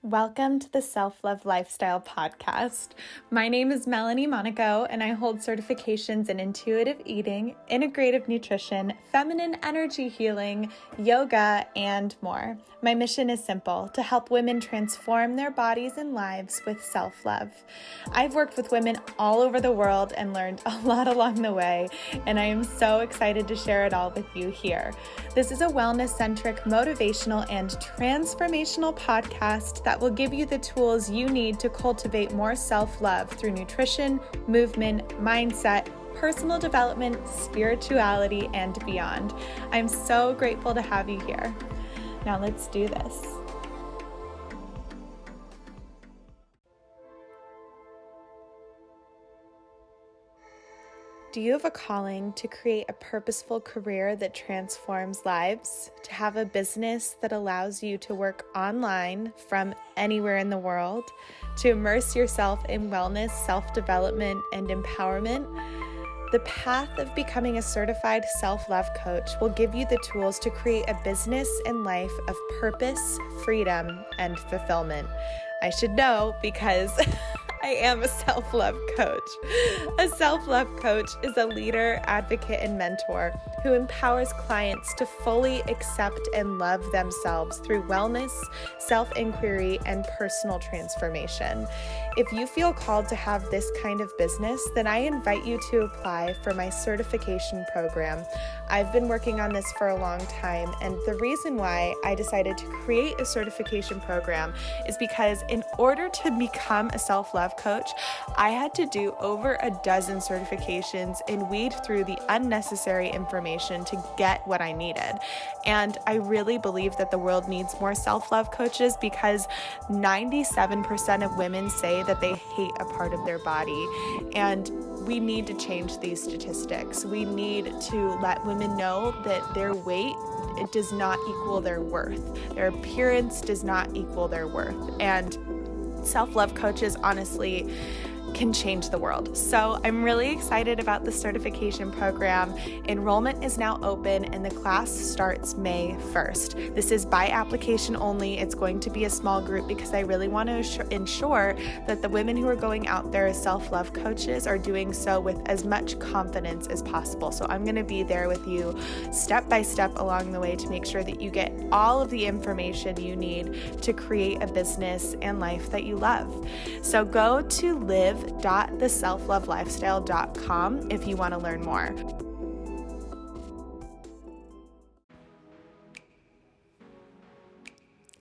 Welcome to the Self-Love Lifestyle Podcast. My name is Melanie Monaco, and I hold certifications in intuitive eating, integrative nutrition, feminine energy healing, yoga, and more. My mission is simple: to help women transform their bodies and lives with self-love. I've worked with women all over the world and learned a lot along the way, and I am so excited to share it all with you here. This is a wellness-centric, motivational, and transformational podcast that will give you the tools you need to cultivate more self-love through nutrition, movement, mindset, personal development, spirituality, and beyond. I'm so grateful to have you here. Now let's do this. Do you have a calling to create a purposeful career that transforms lives? To have a business that allows you to work online from anywhere in the world? To immerse yourself in wellness, self-development, and empowerment? The path of becoming a certified self-love coach will give you the tools to create a business and life of purpose, freedom, and fulfillment. I should know because I am a self-love coach. A self-love coach is a leader, advocate, and mentor who empowers clients to fully accept and love themselves through wellness, self-inquiry, and personal transformation. If you feel called to have this kind of business, then I invite you to apply for my certification program. I've been working on this for a long time, and the reason why I decided to create a certification program is because in order to become a self-love coach, I had to do over a dozen certifications and weed through the unnecessary information to get what I needed. And I really believe that the world needs more self-love coaches because 97% of women say that they hate a part of their body. And we need to change these statistics. We need to let women know that their weight, it does not equal their worth. Their appearance does not equal their worth. And self-love coaches honestly can change the world. So I'm really excited about the certification program. Enrollment is now open and the class starts May 1st. This is by application only. It's going to be a small group because I really want to ensure that the women who are going out there as self-love coaches are doing so with as much confidence as possible. So I'm going to be there with you step by step along the way to make sure that you get all of the information you need to create a business and life that you love. So go to live.theselflovelifestyle.com if you want to learn more.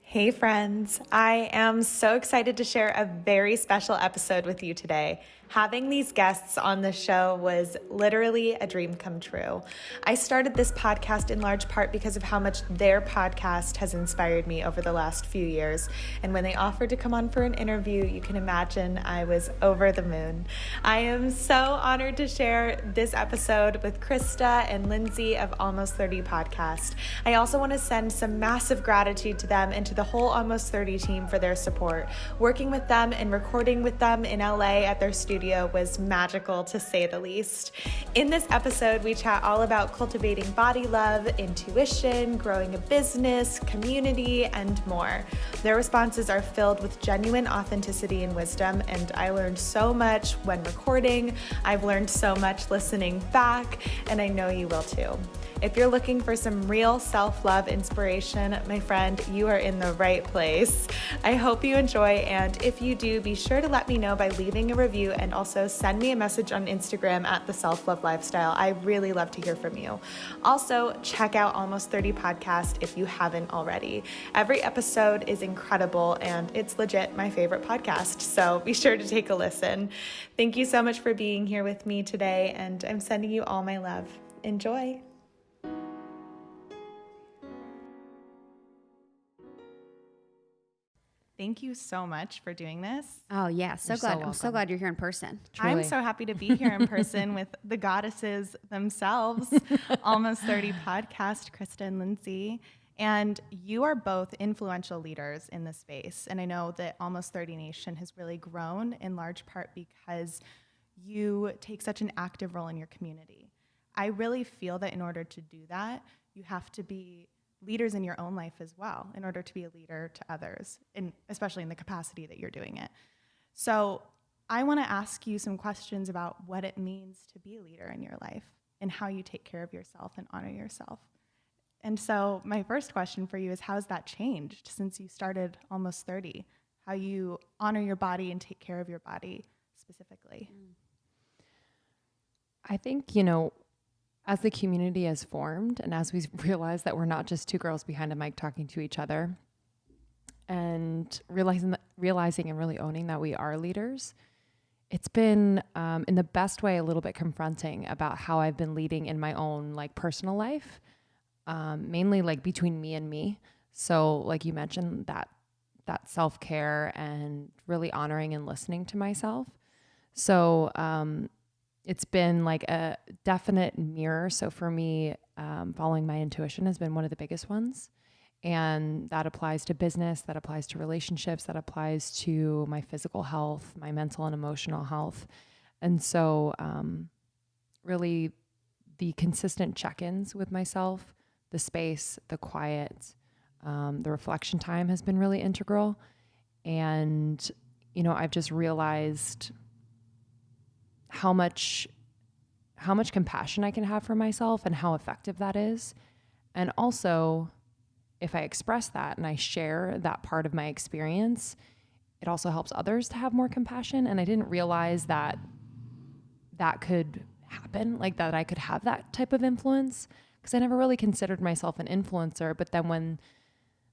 Hey friends, I am so excited to share a very special episode with you today. Having these guests on the show was literally a dream come true. I started this podcast in large part because of how much their podcast has inspired me over the last few years. And when they offered to come on for an interview, you can imagine I was over the moon. I am so honored to share this episode with Krista and Lindsey of Almost 30 Podcast. I also want to send some massive gratitude to them and to the whole Almost 30 team for their support. Working with them and recording with them in LA at their studio was magical, to say the least. In this episode, we chat all about cultivating body love, intuition, growing a business, community, and more. Their responses are filled with genuine authenticity and wisdom, and I learned so much when recording. I've learned so much listening back, and I know you will too. If you're looking for some real self-love inspiration, my friend, you are in the right place. I hope you enjoy, and if you do, be sure to let me know by leaving a review and also send me a message on Instagram at The Self-Love Lifestyle. I really love to hear from you. Also, check out Almost 30 Podcast if you haven't already. Every episode is incredible, and it's legit my favorite podcast, so be sure to take a listen. Thank you so much for being here with me today, and I'm sending you all my love. Enjoy. Thank you so much for doing this. Oh, yeah. So glad. I'm so glad you're here in person. Truly. I'm so happy to be here in person with the goddesses themselves, Almost 30 Podcast, Krista and Lindsey. And you are both influential leaders in this space. And I know that Almost 30 Nation has really grown in large part because you take such an active role in your community. I really feel that in order to do that, you have to be leaders in your own life as well in order to be a leader to others, and especially in the capacity that you're doing it. So I want to ask you some questions about what it means to be a leader in your life and how you take care of yourself and honor yourself. And so my first question for you is, how has that changed since you started almost 30? How you honor your body and take care of your body specifically? I think, as the community has formed and as we realize that we're not just two girls behind a mic talking to each other, and realizing and really owning that we are leaders, it's been in the best way a little bit confronting about how I've been leading in my own like personal life, mainly like between me and me. So like you mentioned, that self-care and really honoring and listening to myself. So it's been like a definite mirror. So for me, following my intuition has been one of the biggest ones. And that applies to business, that applies to relationships, that applies to my physical health, my mental and emotional health. And so really the consistent check-ins with myself, the space, the quiet, the reflection time has been really integral. And, I've just realized how much compassion I can have for myself and how effective that is. And also, if I express that and I share that part of my experience, it also helps others to have more compassion. And I didn't realize that could happen, like that I could have that type of influence, because I never really considered myself an influencer. But then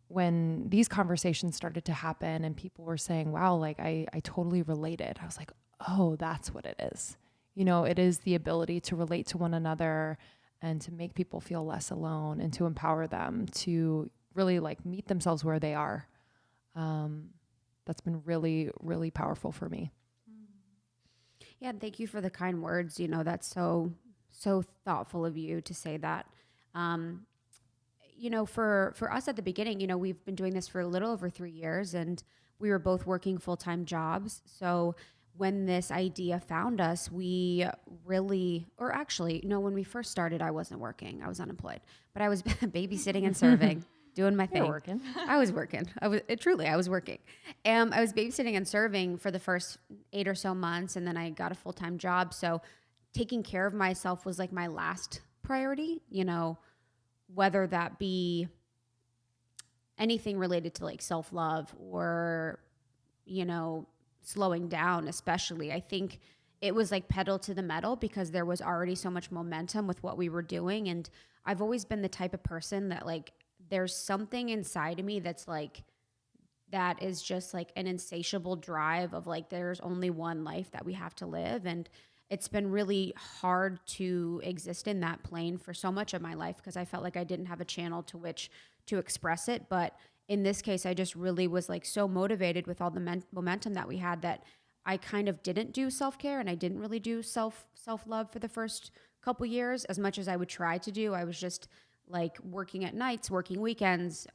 when these conversations started to happen and people were saying, wow, like I totally related, I was like, oh, that's what it is. It is the ability to relate to one another and to make people feel less alone and to empower them to really like meet themselves where they are. That's been really, really powerful for me. Yeah, thank you for the kind words. That's so thoughtful of you to say that. For us at the beginning, we've been doing this for a little over 3 years, and we were both working full-time jobs. So when this idea found us, when we first started, I wasn't working. I was unemployed, but I was babysitting and serving, doing my thing. You're working. I was working. I was working. I was babysitting and serving for the first 8 or so months, and then I got a full-time job. So taking care of myself was like my last priority, whether that be anything related to like self-love or, slowing down, especially. I think it was like pedal to the metal because there was already so much momentum with what we were doing. And I've always been the type of person that like, there's something inside of me that's like, that is just like an insatiable drive of like, there's only one life that we have to live. And it's been really hard to exist in that plane for so much of my life because I felt like I didn't have a channel to which to express it. But in this case, I just really was like so motivated with all the momentum that we had that I kind of didn't do self-care and I didn't really do self-love for the first couple years as much as I would try to do. I was just like working at nights, working weekends,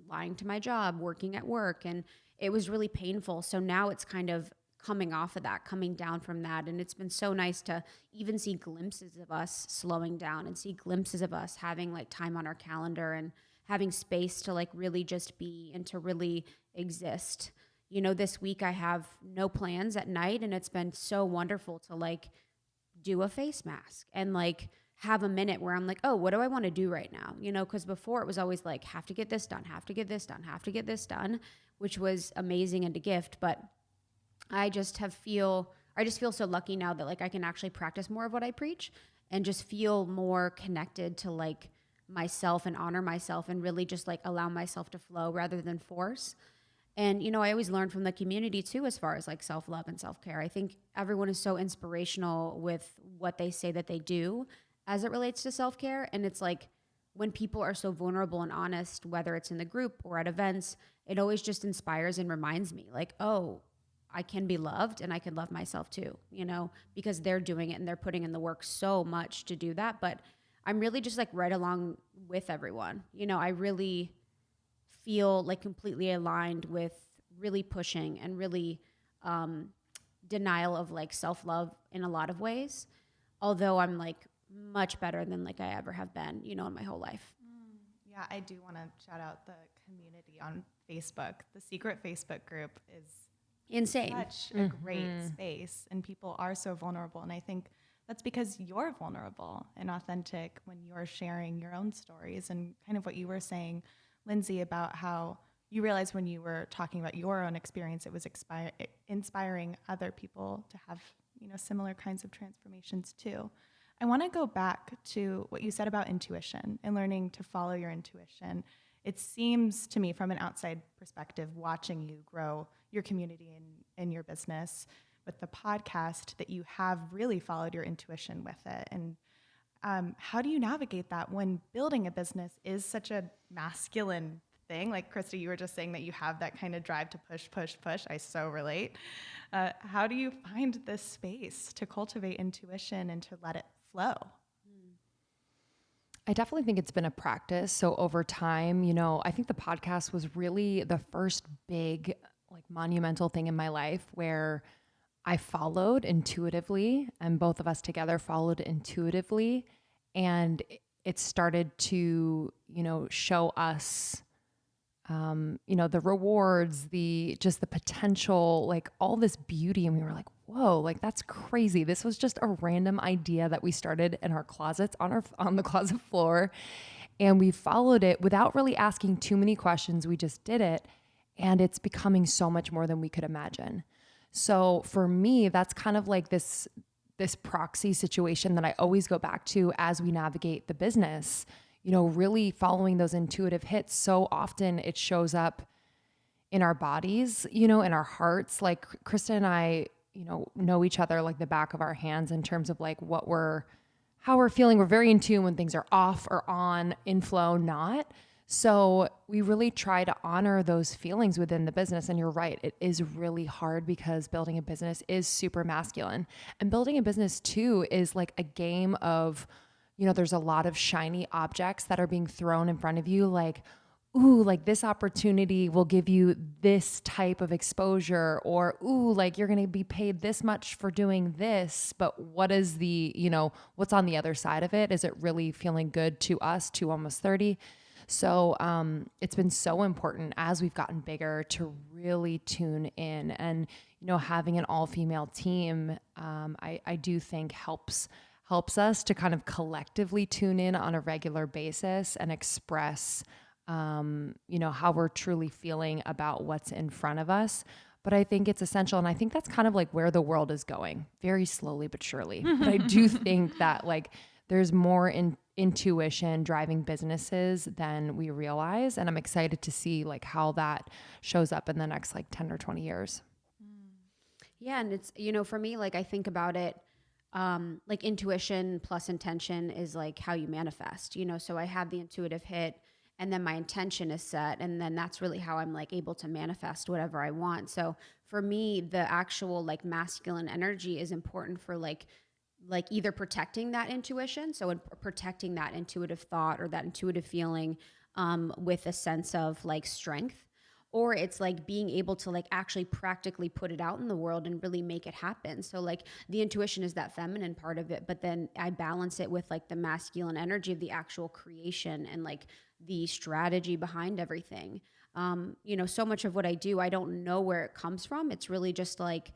lying to my job, working at work. And it was really painful. So now it's kind of coming off of that, coming down from that. And it's been so nice to even see glimpses of us slowing down and see glimpses of us having like time on our calendar and having space to like really just be and to really exist. This week I have no plans at night, and it's been so wonderful to like do a face mask and like have a minute where I'm like, oh, what do I want to do right now? Because before it was always like, have to get this done, have to get this done, have to get this done, which was amazing and a gift. But I just feel so lucky now that like I can actually practice more of what I preach and just feel more connected to like myself and honor myself and really just like allow myself to flow rather than force. And, I always learn from the community too, as far as like self-love and self-care. I think everyone is so inspirational with what they say that they do as it relates to self-care. And it's like when people are so vulnerable and honest, whether it's in the group or at events, it always just inspires and reminds me like, oh, I can be loved and I can love myself too, because they're doing it and they're putting in the work so much to do that. But I'm really just like right along with everyone. I really feel like completely aligned with really pushing and really denial of like self-love in a lot of ways. Although I'm like much better than like I ever have been, in my whole life. Yeah, I do want to shout out the community on Facebook. The secret Facebook group is insane. Such a great space, and people are so vulnerable. And I think that's because you're vulnerable and authentic when you're sharing your own stories, and kind of what you were saying, Lindsey, about how you realized when you were talking about your own experience, it was inspiring other people to have, similar kinds of transformations too. I want to go back to what you said about intuition and learning to follow your intuition. It seems to me from an outside perspective, watching you grow your community and your business with the podcast, that you have really followed your intuition with it. And how do you navigate that when building a business is such a masculine thing? Like Krista, you were just saying that you have that kind of drive to push, push, push. I so relate. How do you find this space to cultivate intuition and to let it flow? I definitely think it's been a practice. So over time, I think the podcast was really the first big, like, monumental thing in my life where I followed intuitively, and both of us together followed intuitively. And it started to, show us, the rewards, just the potential, like all this beauty. And we were like, whoa, like that's crazy. This was just a random idea that we started in our closets on the closet floor. And we followed it without really asking too many questions. We just did it. And it's becoming so much more than we could imagine. So for me, that's kind of like this proxy situation that I always go back to as we navigate the business, really following those intuitive hits. So often it shows up in our bodies, in our hearts. Like Krista and I, know each other like the back of our hands in terms of like how we're feeling. We're very in tune when things are off or on, in flow, not. So we really try to honor those feelings within the business. And you're right, it is really hard because building a business is super masculine. And building a business too is like a game of, there's a lot of shiny objects that are being thrown in front of you. Like, ooh, like this opportunity will give you this type of exposure, or, ooh, like you're going to be paid this much for doing this. But what is what's on the other side of it? Is it really feeling good to us, to almost 30? So it's been so important as we've gotten bigger to really tune in, and having an all-female team, I do think helps us to kind of collectively tune in on a regular basis and express how we're truly feeling about what's in front of us. But I think it's essential, and I think that's kind of like where the world is going, very slowly but surely. But I do think that like there's more intuition driving businesses than we realize. And I'm excited to see like how that shows up in the next like 10 or 20 years. Yeah. And it's, for me, like I think about it, like intuition plus intention is like how you manifest, so I have the intuitive hit and then my intention is set. And then that's really how I'm like able to manifest whatever I want. So for me, the actual like masculine energy is important for like either protecting that intuition, so protecting that intuitive thought or that intuitive feeling with a sense of like strength, or it's like being able to like actually practically put it out in the world and really make it happen. So like the intuition is that feminine part of it, but then I balance it with like the masculine energy of the actual creation and like the strategy behind everything. So much of what I do, I don't know where it comes from. It's really just like,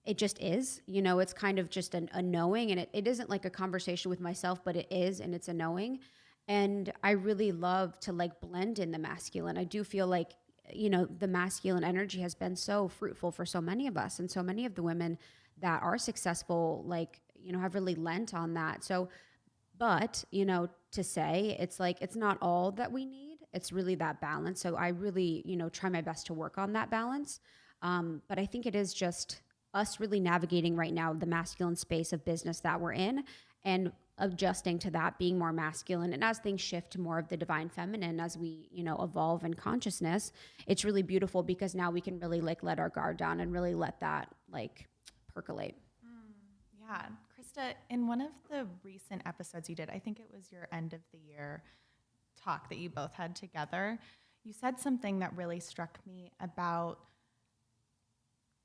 it just is, it's kind of just a knowing, and it isn't like a conversation with myself, but it is, and it's a knowing. And I really love to like blend in the masculine. I do feel like, the masculine energy has been so fruitful for so many of us, and so many of the women that are successful, like, have really lent on that. So, but, to say it's like, it's not all that we need. It's really that balance. So I really, try my best to work on that balance. But I think it is just us really navigating right now the masculine space of business that we're in, and adjusting to that, being more masculine. And as things shift to more of the divine feminine, as we, evolve in consciousness, it's really beautiful because now we can really like let our guard down and really let that like percolate. Yeah. Krista, in one of the recent episodes you did, I think it was your end of the year talk that you both had together, you said something that really struck me about,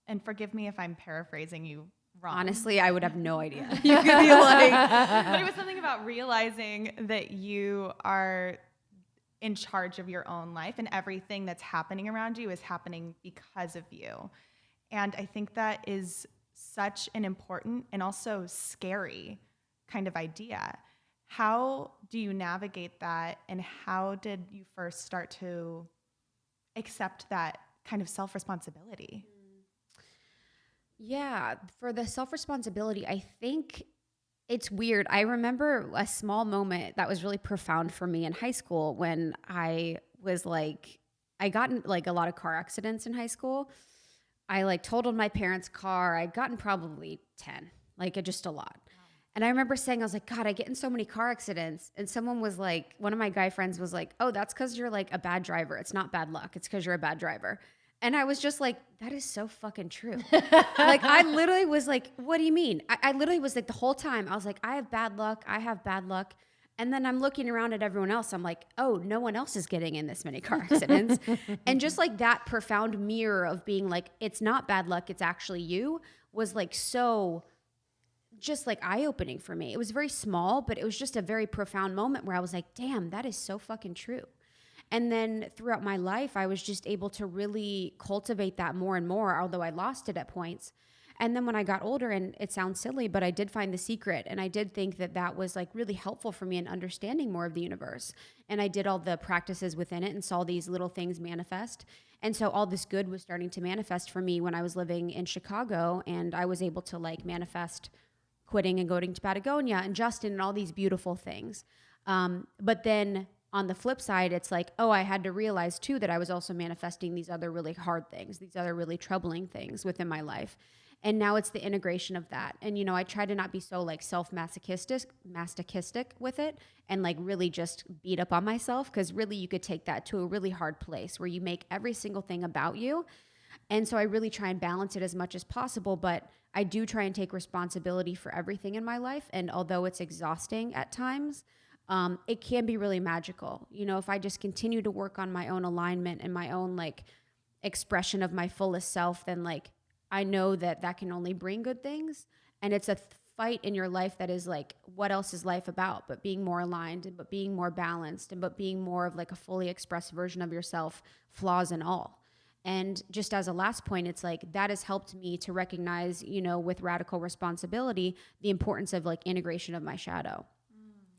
and forgive me if I'm paraphrasing you wrong. Honestly, I would have no idea. You could be like, but it was something about realizing that you are in charge of your own life, and everything that's happening around you is happening because of you. And I think that is such an important and also scary kind of idea. How do you navigate that, and how did you first start to accept that kind of self-responsibility? Yeah, for the self-responsibility, I think it's weird. I remember a small moment that was really profound for me in high school when I was like, I got in like a lot of car accidents in high school. I like totaled my parents' car. I'd gotten probably 10, like just a lot. And I remember saying, I was like, God, I get in so many car accidents. And someone was like, one of my guy friends was like, oh, that's because you're like a bad driver. It's not bad luck. It's because you're a bad driver. And I was just like, that is so fucking true. Like, I literally was like, what do you mean? I literally was like, the whole time, I was like, I have bad luck. I have bad luck. And then I'm looking around at everyone else. I'm like, oh, no one else is getting in this many car accidents. And just like that profound mirror of being like, it's not bad luck, it's actually you, was like so just like eye-opening for me. It was very small, but it was just a very profound moment where I was like, damn, that is so fucking true. And then throughout my life, I was just able to really cultivate that more and more, although I lost it at points. And then when I got older, and it sounds silly, but I did find the secret. And I did think that that was like really helpful for me in understanding more of the universe. And I did all the practices within it and saw these little things manifest. And so all this good was starting to manifest for me when I was living in Chicago. And I was able to like manifest quitting and going to Patagonia and Justin and all these beautiful things. But then on the flip side, it's like, oh, I had to realize too that I was also manifesting these other really hard things, these other really troubling things within my life. And now it's the integration of that. And, you know, I try to not be so like masochistic with it and like really just beat up on myself, because really you could take that to a really hard place where you make every single thing about you. And so I really try and balance it as much as possible, but I do try and take responsibility for everything in my life. And although it's exhausting at times, it can be really magical. You know, if I just continue to work on my own alignment and my own like expression of my fullest self, then like I know that that can only bring good things. And it's a fight in your life that is like, what else is life about? But being more aligned, and but being more balanced, and but being more of like a fully expressed version of yourself, flaws and all. And just as a last point, it's like that has helped me to recognize, you know, with radical responsibility, the importance of like integration of my shadow.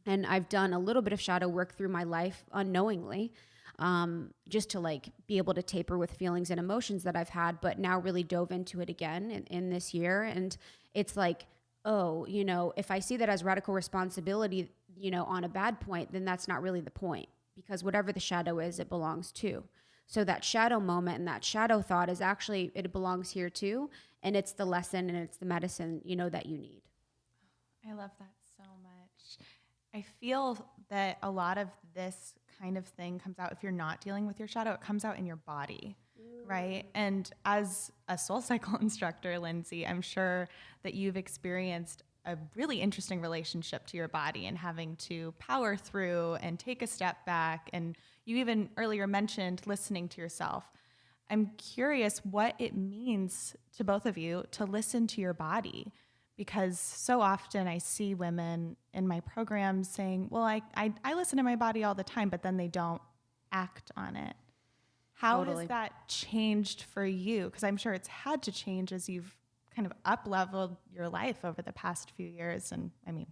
And I've done a little bit of shadow work through my life unknowingly, just to like be able to taper with feelings and emotions that I've had, but now really dove into it again in this year. And it's like, oh, you know, if I see that as radical responsibility, you know, on a bad point, then that's not really the point, because whatever the shadow is, it belongs to. So that shadow moment and that shadow thought is actually, it belongs here too. And it's the lesson and it's the medicine, you know, that you need. I love that so much. I feel that a lot of this kind of thing comes out, if you're not dealing with your shadow, it comes out in your body, right? And as a soul cycle instructor, Lindsey, I'm sure that you've experienced a really interesting relationship to your body and having to power through and take a step back. And you even earlier mentioned listening to yourself. I'm curious what it means to both of you to listen to your body, because so often I see women in my programs saying, well, I listen to my body all the time, but then they don't act on it. How Totally. has that changed for you? Because I'm sure it's had to change as you've kind of up-leveled your life over the past few years, and I mean,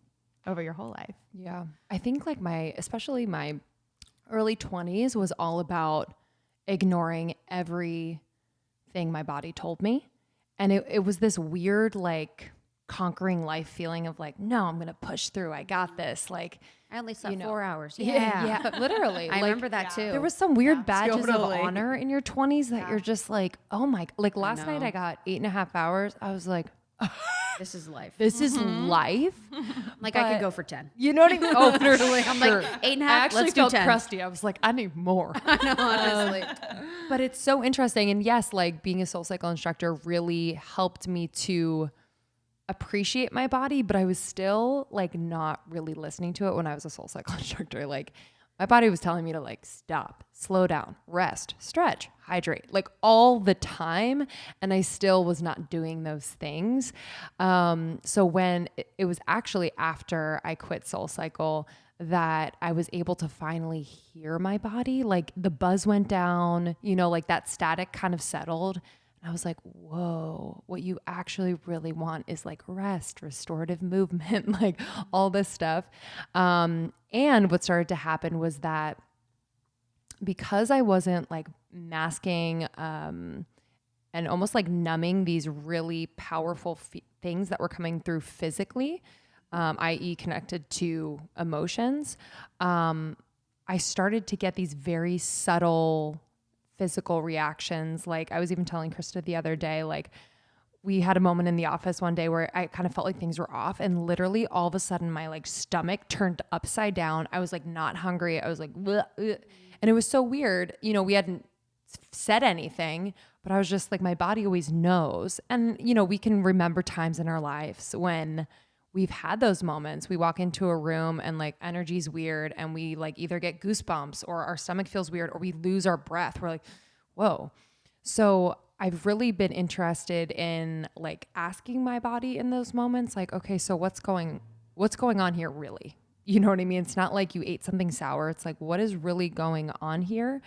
over your whole life. Yeah. I think like especially my early 20s was all about ignoring everything my body told me. And it was this weird, like conquering life feeling of like, no, I'm going to push through. I got this. Like, I only slept you know, 4 hours. yeah, literally. I remember that too. There was some weird badges totally. of honor in your 20s that you're just like, oh my, like last night I got 8.5 hours. I was like, This is life. this is life. Like but- I could go for 10. You know what I mean? Oh, literally. I'm like 8.5. I actually Let's do felt 10. crusty. I was like, I need more. I know, honestly. But it's so interesting. And yes, like being a soul cycle instructor really helped me to appreciate my body, but I was still like not really listening to it when I was a soul cycle instructor. Like my body was telling me to like stop, slow down, rest, stretch, hydrate, like all the time. And I still was not doing those things. So when it was actually after I quit Soul Cycle, that I was able to finally hear my body. Like the buzz went down, you know, like that static kind of settled. And I was like, whoa, what you actually really want is like rest, restorative movement, like all this stuff. And what started to happen was that because I wasn't like masking and almost like numbing these really powerful things that were coming through physically, i.e. connected to emotions, I started to get these very subtle physical reactions. Like I was even telling Krista the other day, like we had a moment in the office one day where I kind of felt like things were off, and literally all of a sudden my like stomach turned upside down. I was like not hungry. I was like, bleh, bleh. And it was so weird. You know, we hadn't said anything, but I was just like, my body always knows. And, you know, we can remember times in our lives when we've had those moments. We walk into a room and like energy's weird and we like either get goosebumps or our stomach feels weird or we lose our breath. We're like, whoa. So I've really been interested in like asking my body in those moments, like, okay, so what's going on here really? You know what I mean? It's not like you ate something sour. It's like, what is really going on here?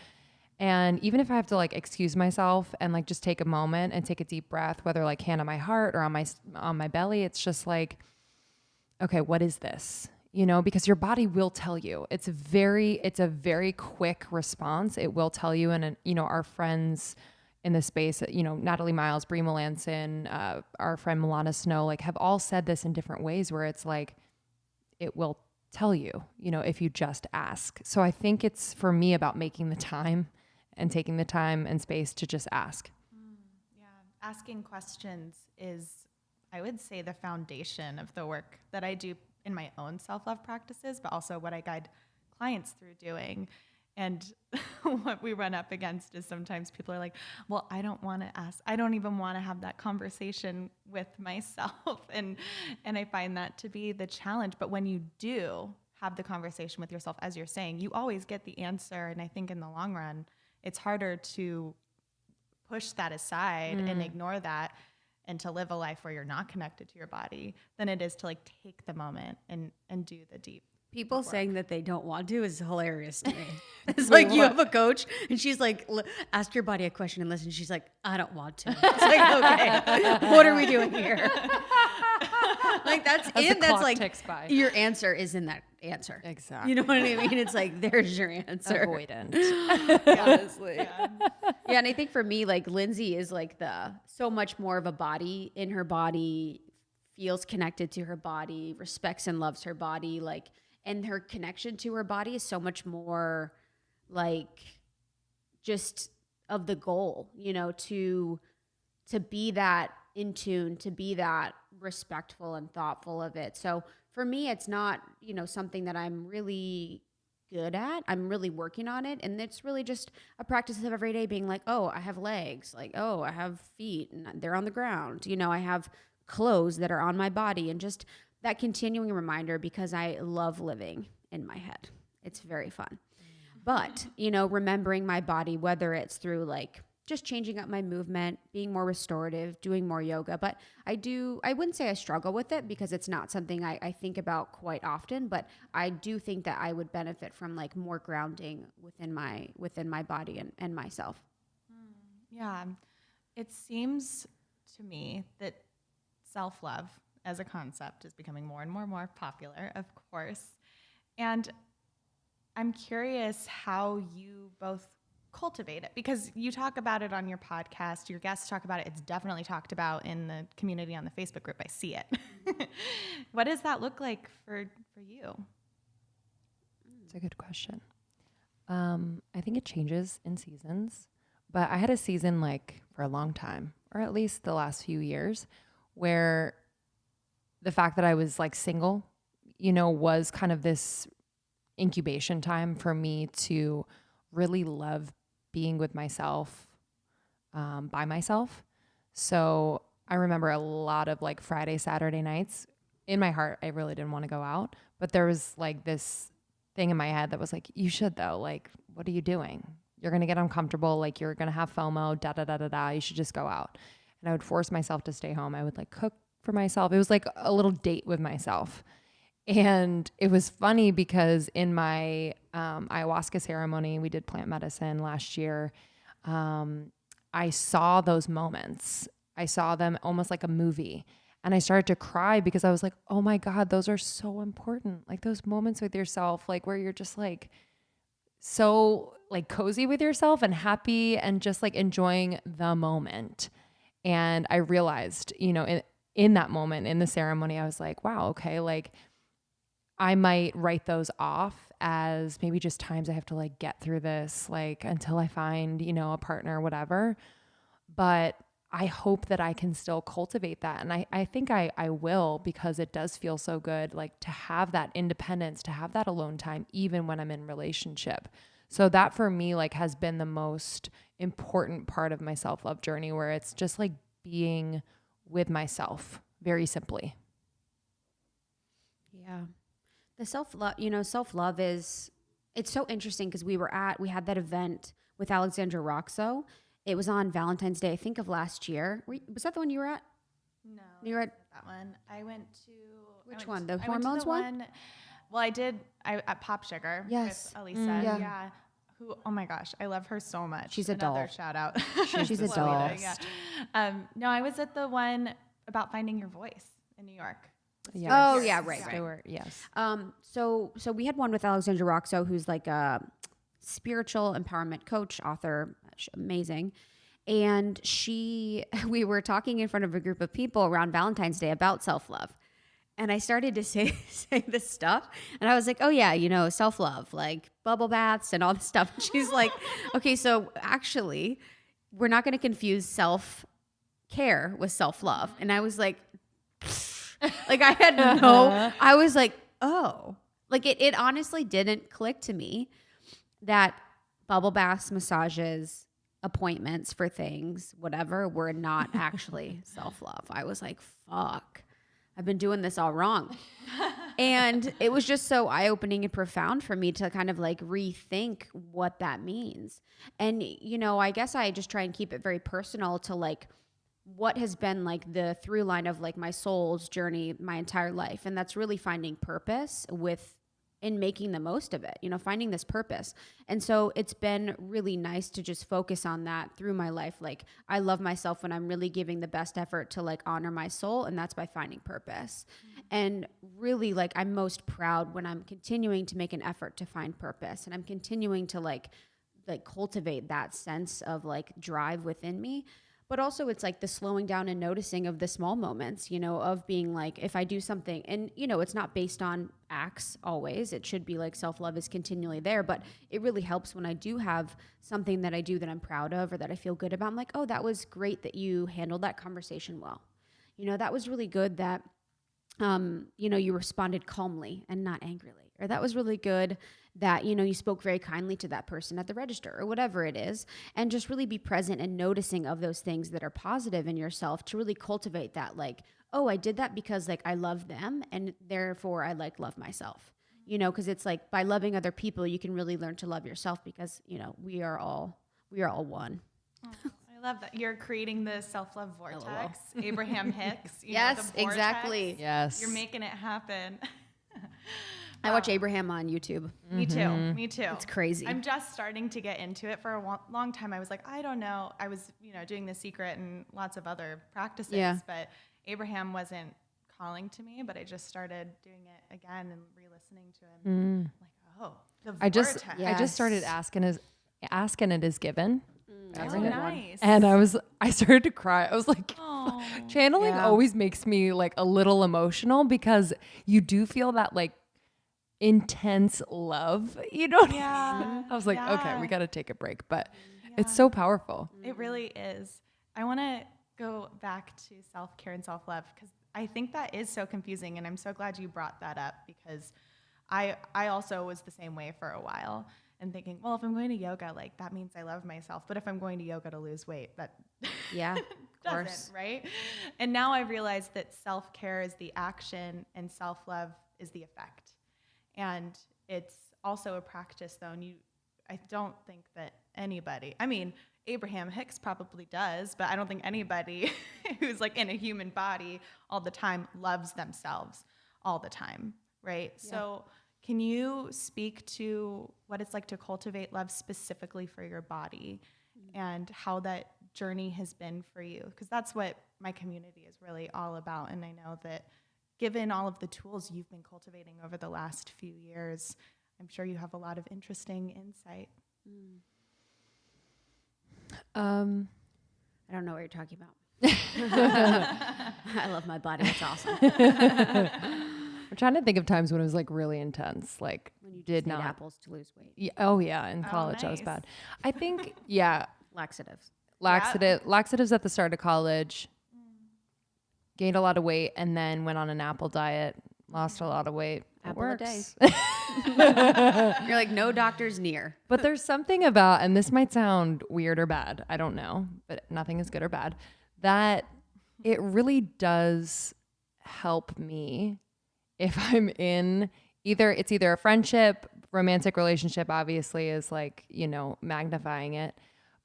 And even if I have to like excuse myself and like just take a moment and take a deep breath, whether like hand on my heart or on my belly, it's just like, okay, what is this? You know, because your body will tell you. It's a very quick response. It will tell you. And you know, our friends in the space, you know, Natalie Miles, Brie Melanson, our friend Milana Snow, like have all said this in different ways where it's like, it will tell you, you know, if you just ask. So I think it's for me about making the time and taking the time and space to just ask. Yeah. Asking questions is, I would say, the foundation of the work that I do in my own self-love practices, but also what I guide clients through doing. And what we run up against is sometimes people are like, well, I don't want to ask. I don't even want to have that conversation with myself. And I find that to be the challenge. But when you do have the conversation with yourself, as you're saying, you always get the answer. And I think in the long run, it's harder to push that aside and ignore that and to live a life where you're not connected to your body than it is to like take the moment and do the deep. People saying that they don't want to is hilarious to me. It's like you have a coach and she's like, ask your body a question and listen. She's like, I don't want to. It's like, okay, what are we doing here? Like that's like ticks by. Your answer is in that answer. Exactly. You know what I mean? It's like, there's your answer. Avoidant. Honestly. Yeah. And I think for me, like Lindsey is like so much more of a body in her body, feels connected to her body, respects and loves her body. Like, and her connection to her body is so much more like just of the goal, you know, to be that in tune, to be that respectful and thoughtful of it. So for me, it's not, you know, something that I'm really good at. I'm really working on it. And it's really just a practice of every day being like, oh, I have legs, like, oh, I have feet and they're on the ground. You know, I have clothes that are on my body, and just that continuing reminder, because I love living in my head. It's very fun. But, you know, remembering my body, whether it's through like just changing up my movement, being more restorative, doing more yoga. But I wouldn't say I struggle with it because it's not something I think about quite often, but I do think that I would benefit from like more grounding within my body and myself. Yeah. It seems to me that self-love as a concept is becoming more and more popular, of course. And I'm curious how you both cultivate it, because you talk about it on your podcast, your guests talk about it. It's definitely talked about in the community on the Facebook group. I see it. What does that look like for you? It's a good question. I think it changes in seasons, but I had a season like for a long time, or at least the last few years, where the fact that I was like single, you know, was kind of this incubation time for me to really love being with myself, by myself. So I remember a lot of like Friday, Saturday nights. In my heart, I really didn't want to go out, but there was like this thing in my head that was like, you should though. Like, what are you doing? You're going to get uncomfortable. Like you're going to have FOMO, da, da, da, da, da. You should just go out. And I would force myself to stay home. I would like cook for myself. It was like a little date with myself. And it was funny because in my ayahuasca ceremony, we did plant medicine last year. I saw those moments. I saw them almost like a movie. And I started to cry because I was like, oh my God, those are so important. Like those moments with yourself, like where you're just like so like cozy with yourself and happy and just like enjoying the moment. And I realized, in that moment in the ceremony, I was like, wow, okay, like I might write those off as maybe just times I have to like get through this, like until I find, a partner or whatever. But I hope that I can still cultivate that. And I think I will, because it does feel so good, like to have that independence, to have that alone time, even when I'm in relationship. So that for me, like has been the most important part of my self-love journey, where it's just like being with myself very simply. Yeah. The self-love is, it's so interesting because we had that event with Alexandra Roxo. It was on Valentine's Day, I think, of last year. Was that the one you were at? No, you were at that one. I went to which one? The hormones one? Well, I did. At Pop Sugar. Yes. With Elisa. Yeah. Who? Oh my gosh, I love her so much. She's a Another doll. Shout out. She's a doll. Yeah. No, I was at the one about finding your voice in New York. Yeah. Oh yeah, right. Stuart, yes. So we had one with Alexandra Roxo, who's like a spiritual empowerment coach, author, amazing. And we were talking in front of a group of people around Valentine's Day about self-love. And I started to say this stuff. And I was like, oh yeah, self-love, like bubble baths and all this stuff. And she's like, okay, so actually we're not going to confuse self-care with self-love. And I was like, like I had I was like, oh, like it honestly didn't click to me that bubble baths, massages, appointments for things, whatever, were not actually self-love. I was like, fuck, I've been doing this all wrong. And it was just so eye-opening and profound for me to kind of like rethink what that means. And, I guess I just try and keep it very personal to like what has been like the through line of like my soul's journey my entire life. And that's really finding purpose in making the most of it, finding this purpose. And so it's been really nice to just focus on that through my life. Like I love myself when I'm really giving the best effort to like honor my soul. And that's by finding purpose. Mm-hmm. And really like I'm most proud when I'm continuing to make an effort to find purpose. And I'm continuing to like cultivate that sense of like drive within me. But also it's like the slowing down and noticing of the small moments, of being like, if I do something and, it's not based on acts always, it should be like self-love is continually there, but it really helps when I do have something that I do that I'm proud of or that I feel good about. I'm like, oh, that was great that you handled that conversation well. That was really good that, you responded calmly and not angrily, or that was really good that, you spoke very kindly to that person at the register or whatever it is, and just really be present and noticing of those things that are positive in yourself to really cultivate that, like, oh, I did that because like I love them and therefore I like love myself, because it's like by loving other people, you can really learn to love yourself because, we are all one. Oh, I love that. You're creating the self-love vortex. Abraham Hicks. Yes, exactly. Yes. You're making it happen. I watch Abraham on YouTube. Me too. It's crazy. I'm just starting to get into it. For a long time, I was like, I don't know. I was, doing The Secret and lots of other practices, but Abraham wasn't calling to me, but I just started doing it again and re-listening to him. Like, oh, the vortex. I just started asking it is given. Oh, nice. And I started to cry. I was like, channeling always makes me like a little emotional because you do feel that like intense love, Yeah. I was like, okay, we got to take a break, but it's so powerful. It really is. I want to go back to self-care and self-love because I think that is so confusing, and I'm so glad you brought that up because I also was the same way for a while and thinking, well, if I'm going to yoga, like that means I love myself, but if I'm going to yoga to lose weight, that doesn't, right? And now I realize that self-care is the action and self-love is the effect. And it's also a practice, though, and I don't think that anybody, I mean, Abraham Hicks probably does, but I don't think anybody who's like in a human body all the time loves themselves all the time. right? Yeah. So can you speak to what it's like to cultivate love specifically for your body and how that journey has been for you? Because that's what my community is really all about. And I know that given all of the tools you've been cultivating over the last few years, I'm sure you have a lot of interesting insight. I don't know what you're talking about. I love my body. It's awesome. I'm trying to think of times when it was like really intense. Like When you did just not ate apples to lose weight. Yeah, oh yeah, in college that was nice. bad. I think yeah, Laxatives. laxatives at the start of college. Gained a lot of weight and then went on an apple diet. Lost a lot of weight. Apple a day. Works. You're like, no doctors near. But there's something about, and this might sound weird or bad, I don't know, but nothing is good or bad, that it really does help me if I'm in it's either a friendship, romantic relationship, obviously is like, magnifying it.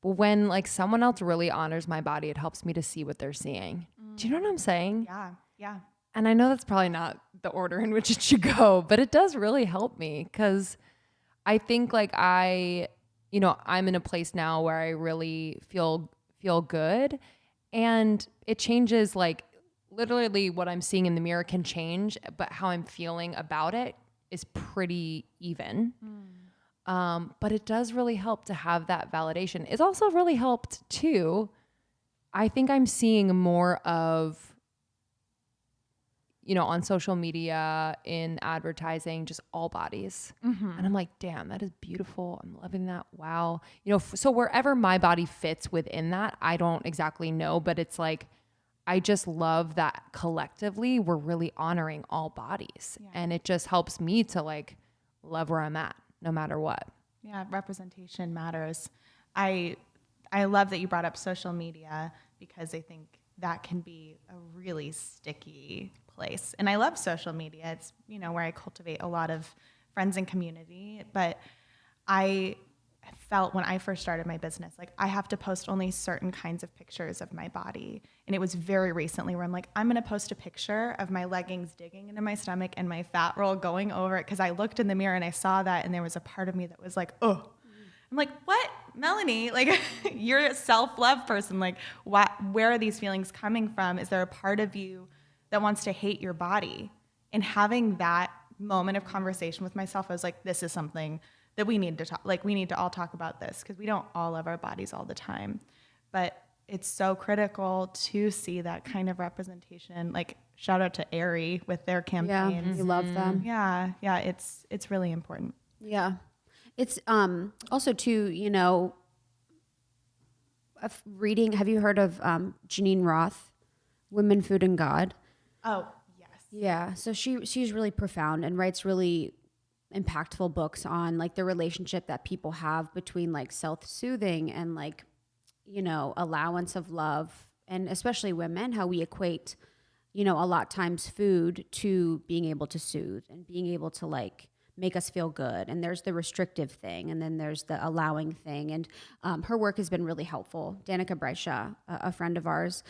But when like someone else really honors my body, it helps me to see what they're seeing. Do you know what I'm saying? Yeah. And I know that's probably not the order in which it should go, but it does really help me because I think like I'm in a place now where I really feel good, and it changes, like literally what I'm seeing in the mirror can change, but how I'm feeling about it is pretty even. But it does really help to have that validation. It's also really helped too. I think I'm seeing more of, on social media, in advertising, just all bodies. And I'm like, damn, that is beautiful. I'm loving that. Wow. So wherever my body fits within that, I don't exactly know, but it's like, I just love that collectively we're really honoring all bodies. Yeah. And it just helps me to like love where I'm at no matter what. Yeah. Representation matters. I love that you brought up social media because I think that can be a really sticky place. And I love social media. It's, where I cultivate a lot of friends and community. But I felt when I first started my business, like I have to post only certain kinds of pictures of my body. And it was very recently where I'm like, I'm going to post a picture of my leggings digging into my stomach and my fat roll going over it. Cause I looked in the mirror and I saw that. And there was a part of me that was like, oh, I'm like, what, Melanie? Like, you're a self-love person. Like, where are these feelings coming from? Is there a part of you that wants to hate your body? And having that moment of conversation with myself, I was like, this is something that we need to talk. Like, we need to all talk about this because we don't all love our bodies all the time. But it's so critical to see that kind of representation. Like, shout out to Aerie with their campaigns. Yeah, we love them. Yeah, it's really important. Yeah. It's also too, reading. Have you heard of Janine Roth, Women, Food, and God? Oh, yes. Yeah. So she's really profound and writes really impactful books on like the relationship that people have between like self-soothing and like, allowance of love, and especially women, how we equate, a lot of times food to being able to soothe and being able to like make us feel good. And there's the restrictive thing, and then there's the allowing thing. And her work has been really helpful. Danica Breisha, a friend of ours,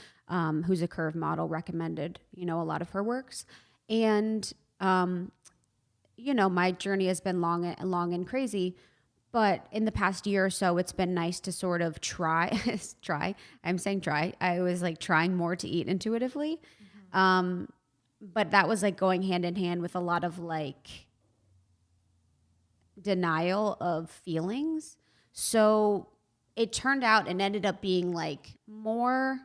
who's a curve model, recommended, a lot of her works. And, my journey has been long and crazy. But in the past year or so, it's been nice to sort of try. I'm saying try. I was like trying more to eat intuitively. But that was like going hand in hand with a lot of like denial of feelings. So it turned out and ended up being like more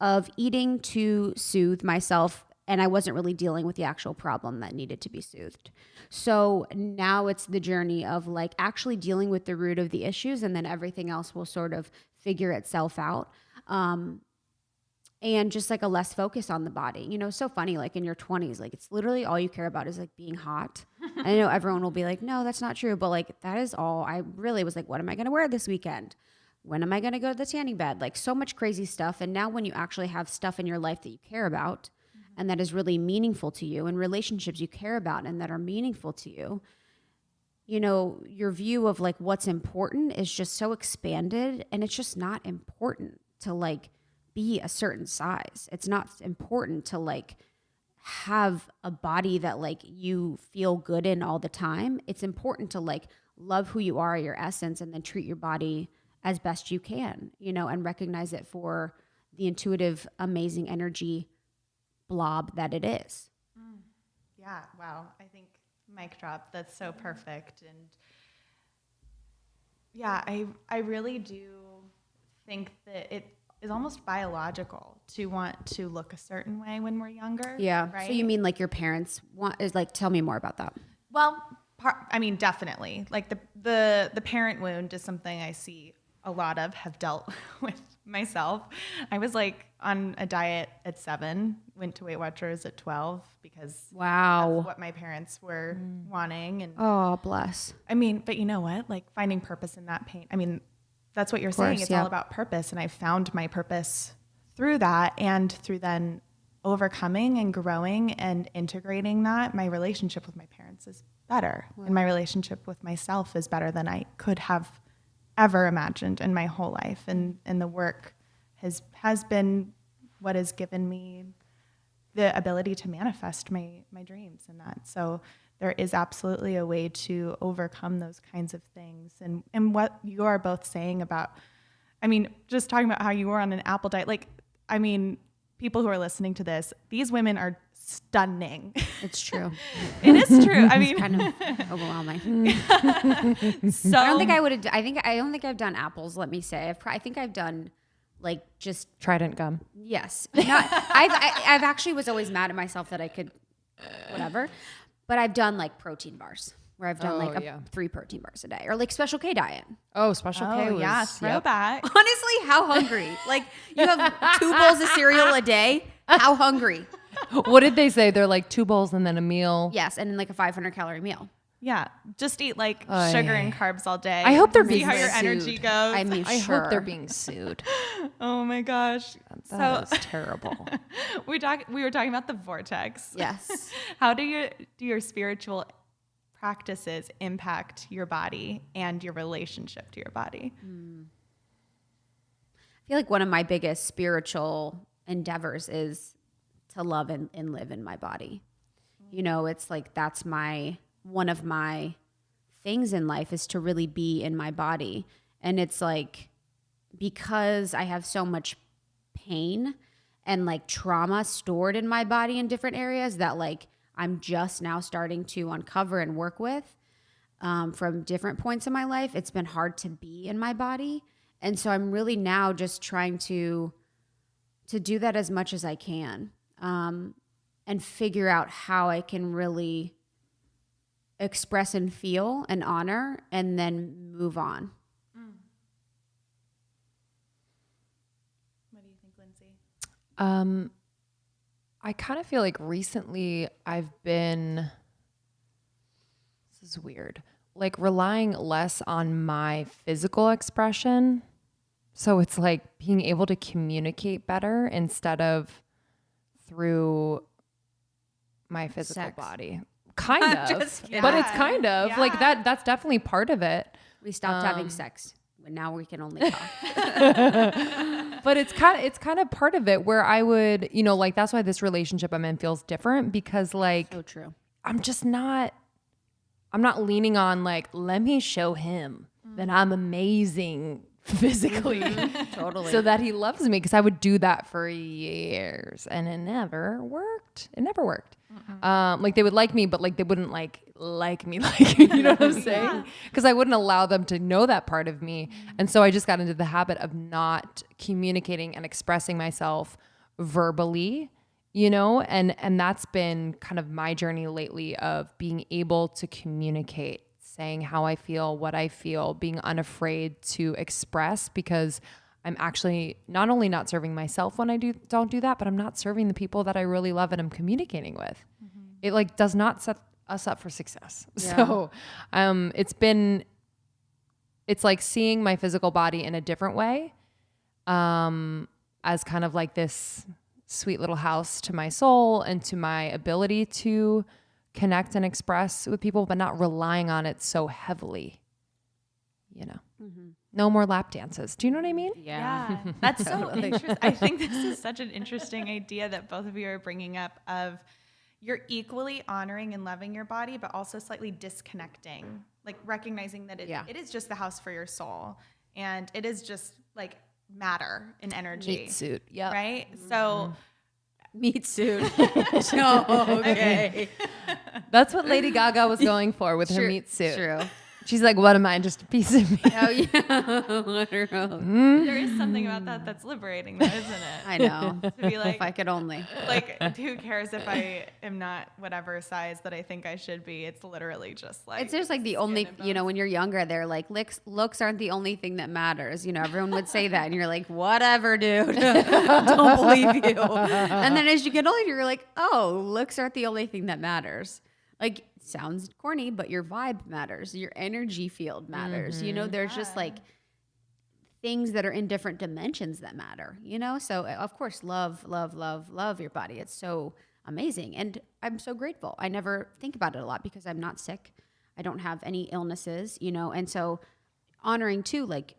of eating to soothe myself, and I wasn't really dealing with the actual problem that needed to be soothed. So now it's the journey of like actually dealing with the root of the issues, and then everything else will sort of figure itself out. And just like a less focus on the body. So funny, like in your 20s, like it's literally all you care about is like being hot. And I know everyone will be like, no, that's not true. But like, that is all. I really was like, what am I going to wear this weekend? When am I going to go to the tanning bed? Like so much crazy stuff. And now when you actually have stuff in your life that you care about and that is really meaningful to you, and relationships you care about and that are meaningful to you, your view of like what's important is just so expanded, and it's just not important to like be a certain size. It's not important to like have a body that like you feel good in all the time, it's important to like love who you are, your essence, and then treat your body as best you can, you know, and recognize it for the intuitive, amazing energy blob that it is. Yeah. Wow. I think mic drop. That's so perfect. And yeah, I really do think that it is almost biological to want to look a certain way when we're younger. Yeah. Right. So you mean like your parents is like, tell me more about that. Well, I mean, definitely. Like the parent wound is something I see a lot of, have dealt with myself. I was like on a diet at 7, went to Weight Watchers at 12 because of what my parents were wanting. And oh, bless. I mean, but you know what? Like finding purpose in that pain. I mean, that's what you're saying. It's all about purpose. And I found my purpose through that, and through then overcoming and growing and integrating that. My relationship with my parents is better. Wow. And my relationship with myself is better than I could have ever imagined in my whole life. And the work has been what has given me the ability to manifest my dreams and that. So there is absolutely a way to overcome those kinds of things. And what you are both saying about, I mean, just talking about how you were on an apple diet, like, I mean, people who are listening to this, these women are stunning. It's true. It is true. I mean, it's kind of overwhelming. So I don't think I would. I don't think I've done apples. Let me say. I think I've done like just Trident gum. Yes. Not. I've actually was always mad at myself that I could, whatever. But I've done like protein bars where I've done 3 protein bars a day, or like Special K diet. Oh, Special K was, yeah, throwback. Honestly, how hungry? Like you have 2 bowls of cereal a day. How hungry? What did they say? They're like 2 bowls and then a meal. Yes, and then like a 500-calorie meal. Yeah, just eat like sugar and carbs all day. I hope they're see being how your sued. energy goes. I mean, I sure. hope they're being sued. Oh my gosh, That is terrible. we were talking about the vortex. Yes. How do your spiritual practices impact your body and your relationship to your body? I feel like one of my biggest spiritual endeavors is to love and live in my body. You know, it's like that's one of my things in life is to really be in my body. And it's like because I have so much pain and like trauma stored in my body in different areas that like I'm just now starting to uncover and work with from different points in my life. It's been hard to be in my body. And so I'm really now just trying to do that as much as I can and figure out how I can really express and feel and honor and then move on. What do you think, Lindsey? I kind of feel like recently I've been, this is weird, like relying less on my physical expression. So it's like being able to communicate better instead of through my physical body. Kind of, but it's kind of like that's definitely part of it. We stopped having sex. Now we can only talk. But it's kind of part of it where I would, you know, like that's why this relationship I'm in feels different because like so true. I'm not leaning on like, let me show him that I'm amazing physically. Totally. So that he loves me, because I would do that for years and it never worked. Like they would like me, but like they wouldn't like me, like, you know what I'm saying? Because I wouldn't allow them to know that part of me. And so I just got into the habit of not communicating and expressing myself verbally, you know, and that's been kind of my journey lately of being able to communicate, saying how I feel, what I feel, being unafraid to express, because I'm actually not only not serving myself when I don't do that, but I'm not serving the people that I really love and I'm communicating with. Mm-hmm. It like does not set us up for success. Yeah. So it's like seeing my physical body in a different way, as kind of like this sweet little house to my soul and to my ability to connect and express with people, but not relying on it so heavily, you know. Mm-hmm. No more lap dances. Do you know what I mean? Yeah. That's so interesting. I think this is such an interesting idea that both of you are bringing up of you're equally honoring and loving your body, but also slightly disconnecting, like recognizing that it is just the house for your soul, and it is just like matter and energy. Meat suit. Yeah. Right. So meat suit. Oh, okay. That's what Lady Gaga was going for with her meat suit. True. She's like, what am I? Just a piece of meat. Oh, yeah. Literal. There is something about that that's liberating, though, isn't it? I know. To be like, if I could only. like, who cares if I am not whatever size that I think I should be? It's literally just like. It's just like the only, when you're younger, they're like, looks aren't the only thing that matters. Everyone would say that. And you're like, whatever, dude. Don't believe you. And then as you get older, you're like, oh, looks aren't the only thing that matters. Like, sounds corny, but your vibe matters. Your energy field matters. There's just like things that are in different dimensions that matter, So of course, love your body. It's so amazing. And I'm so grateful. I never think about it a lot because I'm not sick. I don't have any illnesses, and so honoring too, like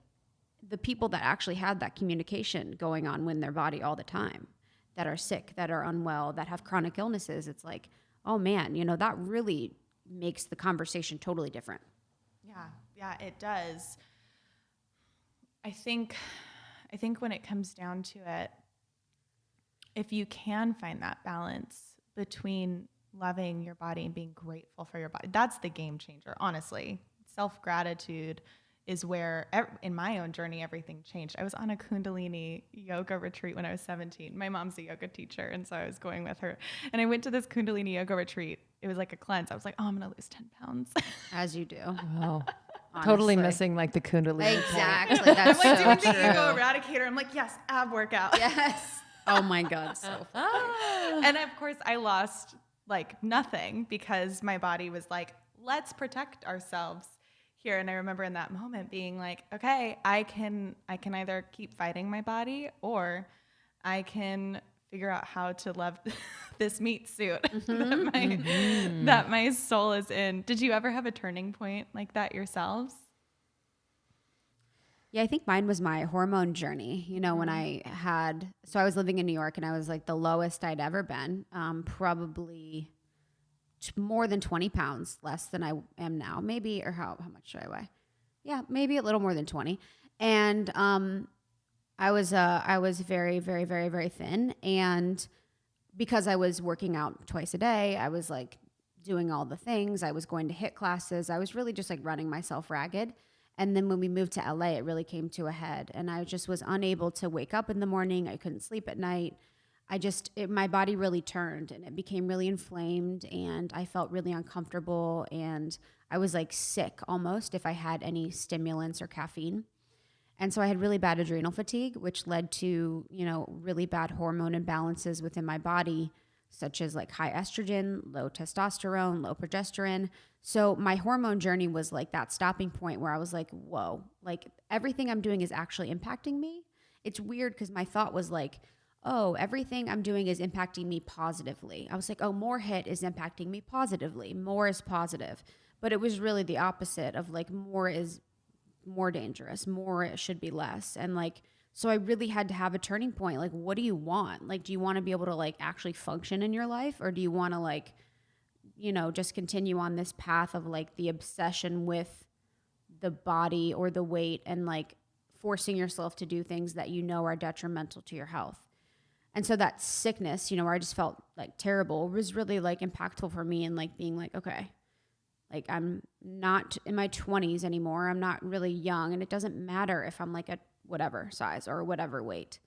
the people that actually had that communication going on with their body all the time, that are sick, that are unwell, that have chronic illnesses. It's like, oh man, that really makes the conversation totally different. Yeah, it does. I think when it comes down to it, if you can find that balance between loving your body and being grateful for your body, that's the game changer, honestly. Self-gratitude is where, in my own journey, everything changed. I was on a Kundalini yoga retreat when I was 17. My mom's a yoga teacher, and so I was going with her. And I went to this Kundalini yoga retreat. It was like a cleanse. I was like, oh, I'm going to lose 10 pounds. As you do. Wow. Totally missing like the Kundalini. Exactly. That's I'm like so doing true. the ego eradicator. I'm like, yes, ab workout. Yes. Oh my God. So funny. And of course, I lost like nothing because my body was like, let's protect ourselves here. And I remember in that moment being like, okay, I can either keep fighting my body or I can figure out how to love this meat suit that my soul is in. Did you ever have a turning point like that yourselves? Yeah, I think mine was my hormone journey. When I was living in New York and I was like the lowest I'd ever been, probably more than 20 pounds less than I am now, maybe, or how much should I weigh? Yeah, maybe a little more than 20. And I was very, very, very, very thin. And because I was working out twice a day, I was like doing all the things. I was going to HIIT classes. I was really just like running myself ragged. And then when we moved to LA, it really came to a head. And I just was unable to wake up in the morning. I couldn't sleep at night. My body really turned and it became really inflamed and I felt really uncomfortable and I was like sick almost if I had any stimulants or caffeine. And so I had really bad adrenal fatigue, which led to, really bad hormone imbalances within my body, such as like high estrogen, low testosterone, low progesterone. So my hormone journey was like that stopping point where I was like, whoa, like everything I'm doing is actually impacting me. It's weird because my thought was like, oh, everything I'm doing is impacting me positively. I was like, oh, more HIIT is impacting me positively. More is positive. But it was really the opposite of like more is more dangerous. More it should be less. And like, so I really had to have a turning point. Like, what do you want? Like, do you want to be able to like actually function in your life? Or do you want to like, just continue on this path of like the obsession with the body or the weight and like forcing yourself to do things that are detrimental to your health? And so that sickness, where I just felt like terrible was really like impactful for me and like being like, okay, like I'm not in my 20s anymore. I'm not really young. And it doesn't matter if I'm like a whatever size or whatever weight.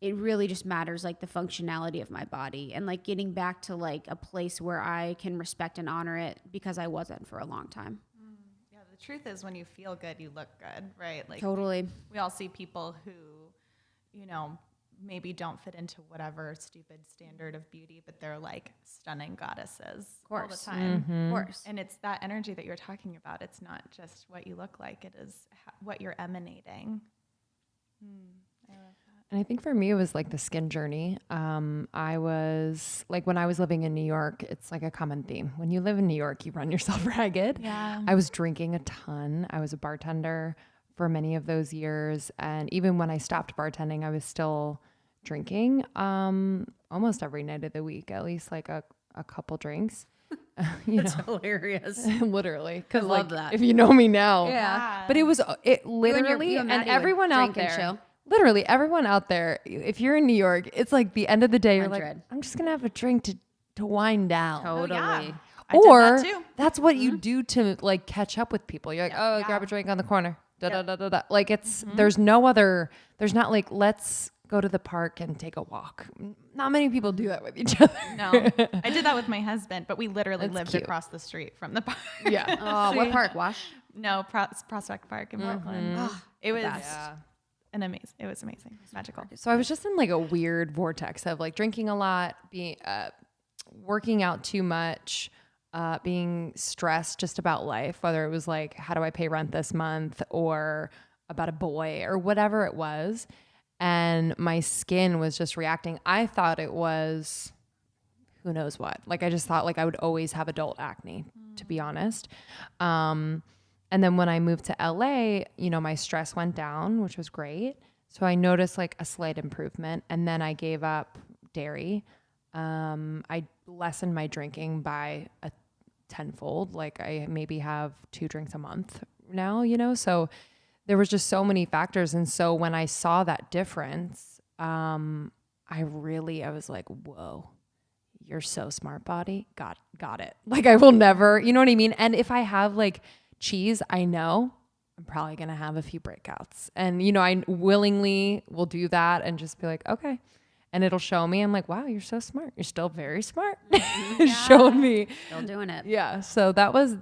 It really just matters like the functionality of my body and like getting back to like a place where I can respect and honor it because I wasn't for a long time. Yeah, the truth is when you feel good, you look good, right? Like totally. We all see people who, maybe don't fit into whatever stupid standard of beauty, but they're like stunning goddesses all the time. Mm-hmm. Of course. And it's that energy that you're talking about. It's not just what you look like. It is what you're emanating. I love that. And I think for me, it was like the skin journey. I was like, when I was living in New York, it's like a common theme. When you live in New York, you run yourself ragged. Yeah. I was drinking a ton. I was a bartender for many of those years. And even when I stopped bartending, I was still drinking almost every night of the week, at least like a a couple drinks. That's hilarious. Literally. Cause I love that. if you know me now, Yeah. but it literally, you and and Maddie would everyone out drink and there, chill. literally everyone out there, if you're in New York, it's like the end of the day, you're like, 100. I'm just going to have a drink to wind down. Totally. I Or did that too. that's what you do to like catch up with people. You're like, grab a drink on the corner. Da, da, da, da, da. Like there's there's not like, let's go to the park and take a walk. Not many people do that with each other. No, I did that with my husband, but we literally lived cute. across the street from the park. Yeah. Oh, what park? Wash? No, Prospect Park in Brooklyn. It was It was amazing. It was magical. So I was just in like a weird vortex of like drinking a lot, being working out too much, being stressed just about life, whether it was like, how do I pay rent this month, or about a boy, or whatever it was. And my skin was just reacting. I thought it was who knows what. Like I just thought like I would always have adult acne, to be honest. And then when I moved to LA, my stress went down, which was great. So I noticed like a slight improvement, and then I gave up dairy. I lessened my drinking by a tenfold. Like I maybe have 2 drinks a month now, so there was just so many factors. And so when I saw that difference, I was like, whoa, you're so smart, body. Got it. Like I will never, you know what I mean? And if I have like cheese, I know I'm probably going to have a few breakouts, and, I willingly will do that and just be like, okay. And it'll show me, I'm like, wow, you're so smart. You're still very smart. Showing me. Still doing it. Yeah. So that's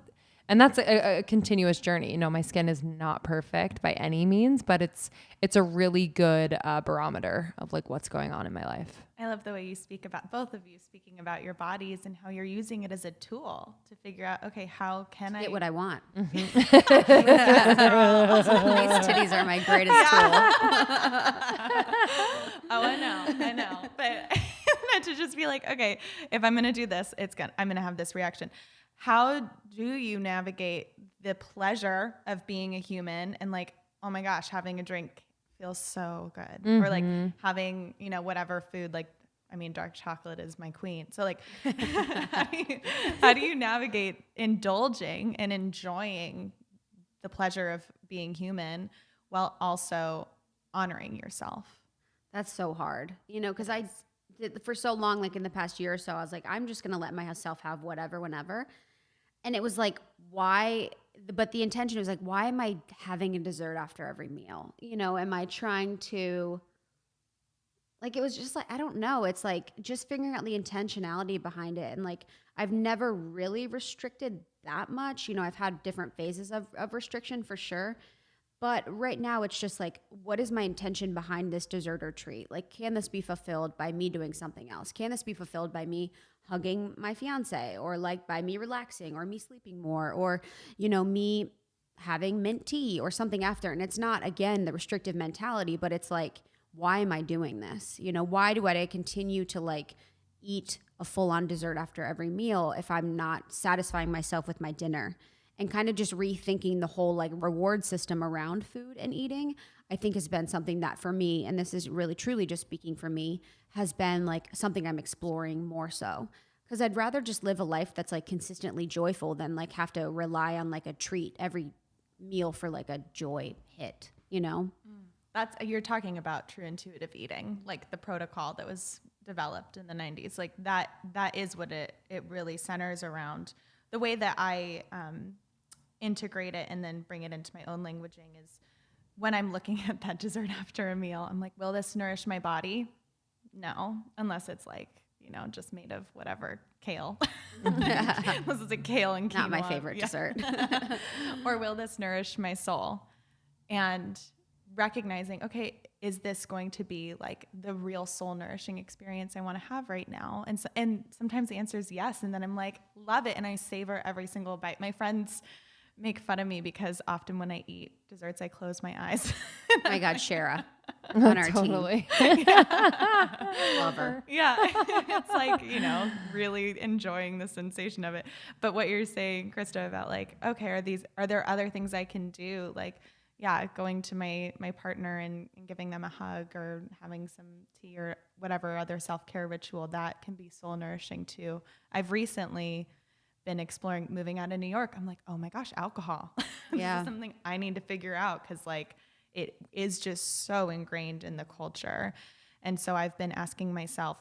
a continuous journey. My skin is not perfect by any means, but it's a really good barometer of like what's going on in my life. I love the way you speak about, both of you speaking about your bodies and how you're using it as a tool to figure out, okay, how can I get what I want? Mm-hmm. These titties are my greatest tool. Oh, I know. But to just be like, okay, if I'm going to do this, I'm going to have this reaction. How do you navigate the pleasure of being a human and like, oh my gosh, having a drink feels so good. Mm-hmm. Or like having, whatever food, like, dark chocolate is my queen. So like, how do you navigate indulging and enjoying the pleasure of being human while also honoring yourself? That's so hard, because I did for so long, like in the past year or so, I was like, I'm just going to let myself have whatever, whenever. And it was like, why? But the intention was like, why am I having a dessert after every meal? Am I trying to, like, it was just like, I don't know. It's like just figuring out the intentionality behind it. And like, I've never really restricted that much. I've had different phases of restriction for sure. But right now it's just like, what is my intention behind this dessert or treat? Like, can this be fulfilled by me doing something else? Can this be fulfilled by me hugging my fiance, or like by me relaxing, or me sleeping more, or, me having mint tea or something after? And it's not, again, the restrictive mentality, but it's like, why am I doing this? Why do I continue to like eat a full-on dessert after every meal if I'm not satisfying myself with my dinner? And kind of just rethinking the whole like reward system around food and eating, I think has been something that for me, and this is really truly just speaking for me, has been like something I'm exploring more so. Because I'd rather just live a life that's like consistently joyful than like have to rely on like a treat every meal for like a joy hit, You're talking about true intuitive eating, like the protocol that was developed in the 90s. Like that is what it really centers around. The way that I integrate it and then bring it into my own languaging is when I'm looking at that dessert after a meal, I'm like, will this nourish my body? No, unless it's like, just made of whatever, kale. This is a kale and quinoa. Not my favorite dessert. Or will this nourish my soul? And recognizing, okay, is this going to be like the real soul nourishing experience I want to have right now? And sometimes the answer is yes. And then I'm like, love it. And I savor every single bite. My friends make fun of me because often when I eat desserts, I close my eyes. Oh my God, Shara on our totally. team. Love her. Yeah. It's like, really enjoying the sensation of it. But what you're saying, Krista, about like, okay, are there other things I can do? Like, going to my partner and giving them a hug or having some tea or whatever other self-care ritual, that can be soul nourishing too. I've recently been exploring moving out of New York. I'm like, oh my gosh, alcohol. This is something I need to figure out, because like it is just so ingrained in the culture. And so I've been asking myself,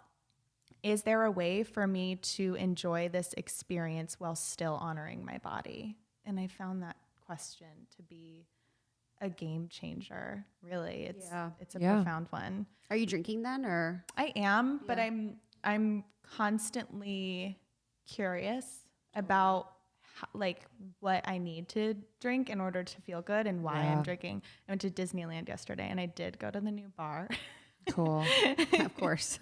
is there a way for me to enjoy this experience while still honoring my body? And I found that question to be a game changer. Really, it's a profound one. Are you drinking then, or? I am, but I'm constantly curious about like what I need to drink in order to feel good and why I'm drinking. I went to Disneyland yesterday, and I did go to the new bar. Cool. Of course.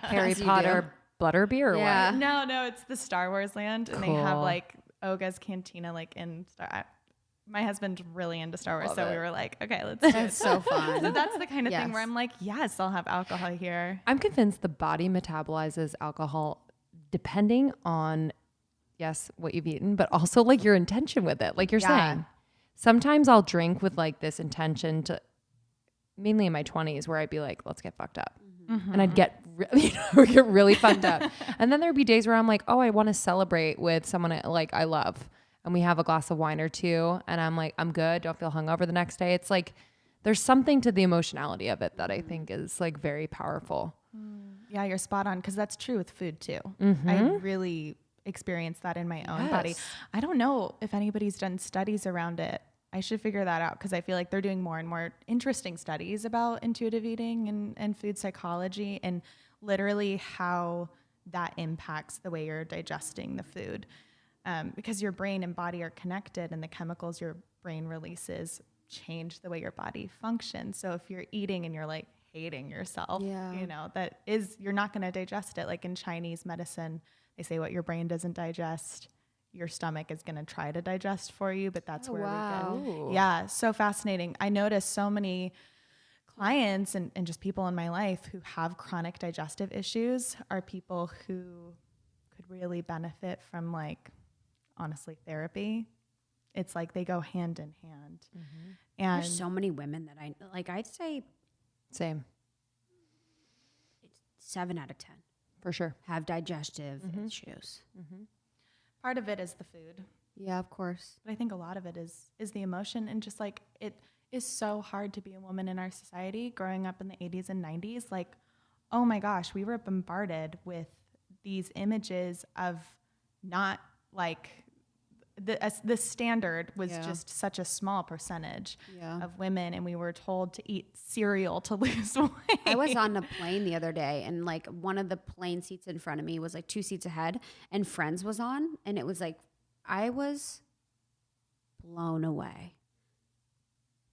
Harry Potter butterbeer or what? No, it's the Star Wars land, and they have like Oga's Cantina like in my husband's really into Star Wars, we were like, okay, let's do it. That's so fun. So that's the kind of thing where I'm like, yes, I'll have alcohol here. I'm convinced the body metabolizes alcohol depending on, yes, what you've eaten, but also like your intention with it. Like you're saying, sometimes I'll drink with like this intention to, mainly in my 20s, where I'd be like, let's get fucked up. Mm-hmm. And I'd get get really fucked up. And then there'd be days where I'm like, oh, I want to celebrate with someone I love. And we have a glass of wine or two, and I'm like, I'm good. Don't feel hungover the next day. It's like, there's something to the emotionality of it that I think is like very powerful. Yeah, you're spot on, because that's true with food too. I really experienced that in my own body. I don't know if anybody's done studies around it. I should figure that out, because I feel like they're doing more and more interesting studies about intuitive eating and food psychology, and literally how that impacts the way you're digesting the food. Because your brain and body are connected, and the chemicals your brain releases change the way your body functions. So if you're eating and you're like hating yourself, you're not going to digest it. Like in Chinese medicine, they say what your brain doesn't digest, your stomach is going to try to digest for you, but that's where we go. Yeah. So fascinating. I notice so many clients and just people in my life who have chronic digestive issues are people who could really benefit from, like, honestly, therapy. It's like they go hand in hand. Mm-hmm. And there's so many women that I'd say same. 7 out of 10 for sure have digestive issues. Mm-hmm. Part of it is the food. Yeah, of course. But I think a lot of it is the emotion, and just like it is so hard to be a woman in our society growing up in the 80s and 90s. Like, oh my gosh, we were bombarded with these images of not like the standard was just such a small percentage of women, and we were told to eat cereal to lose weight. I was on a plane the other day, and like one of the plane seats in front of me was like 2 seats ahead, and Friends was on, and it was like I was blown away.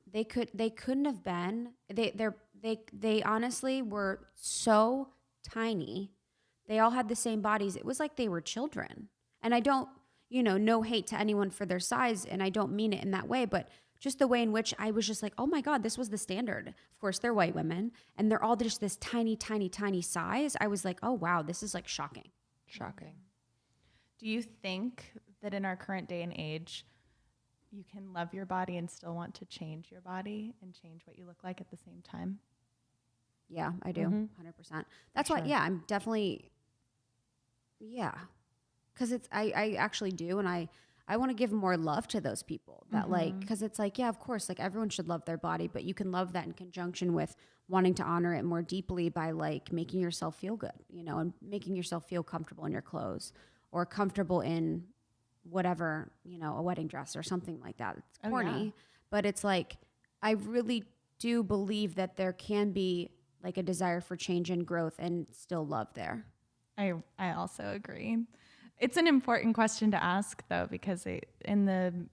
They couldn't have been. They honestly were so tiny. They all had the same bodies. It was like they were children. And I don't, no hate to anyone for their size, and I don't mean it in that way, but just the way in which I was just like, oh my God, this was the standard. Of course, they're white women, and they're all just this tiny, tiny, tiny size. I was like, oh wow, this is like shocking. Shocking. Do you think that in our current day and age, you can love your body and still want to change your body and change what you look like at the same time? Yeah, I do. 100%. That's why, I'm definitely, because I actually do, and I want to give more love to those people that like, because it's like, yeah, of course, like everyone should love their body, but you can love that in conjunction with wanting to honor it more deeply by like making yourself feel good, and making yourself feel comfortable in your clothes or comfortable in whatever, a wedding dress or something like that. It's corny, but it's like, I really do believe that there can be like a desire for change and growth and still love there. I also agree. It's an important question to ask though, because and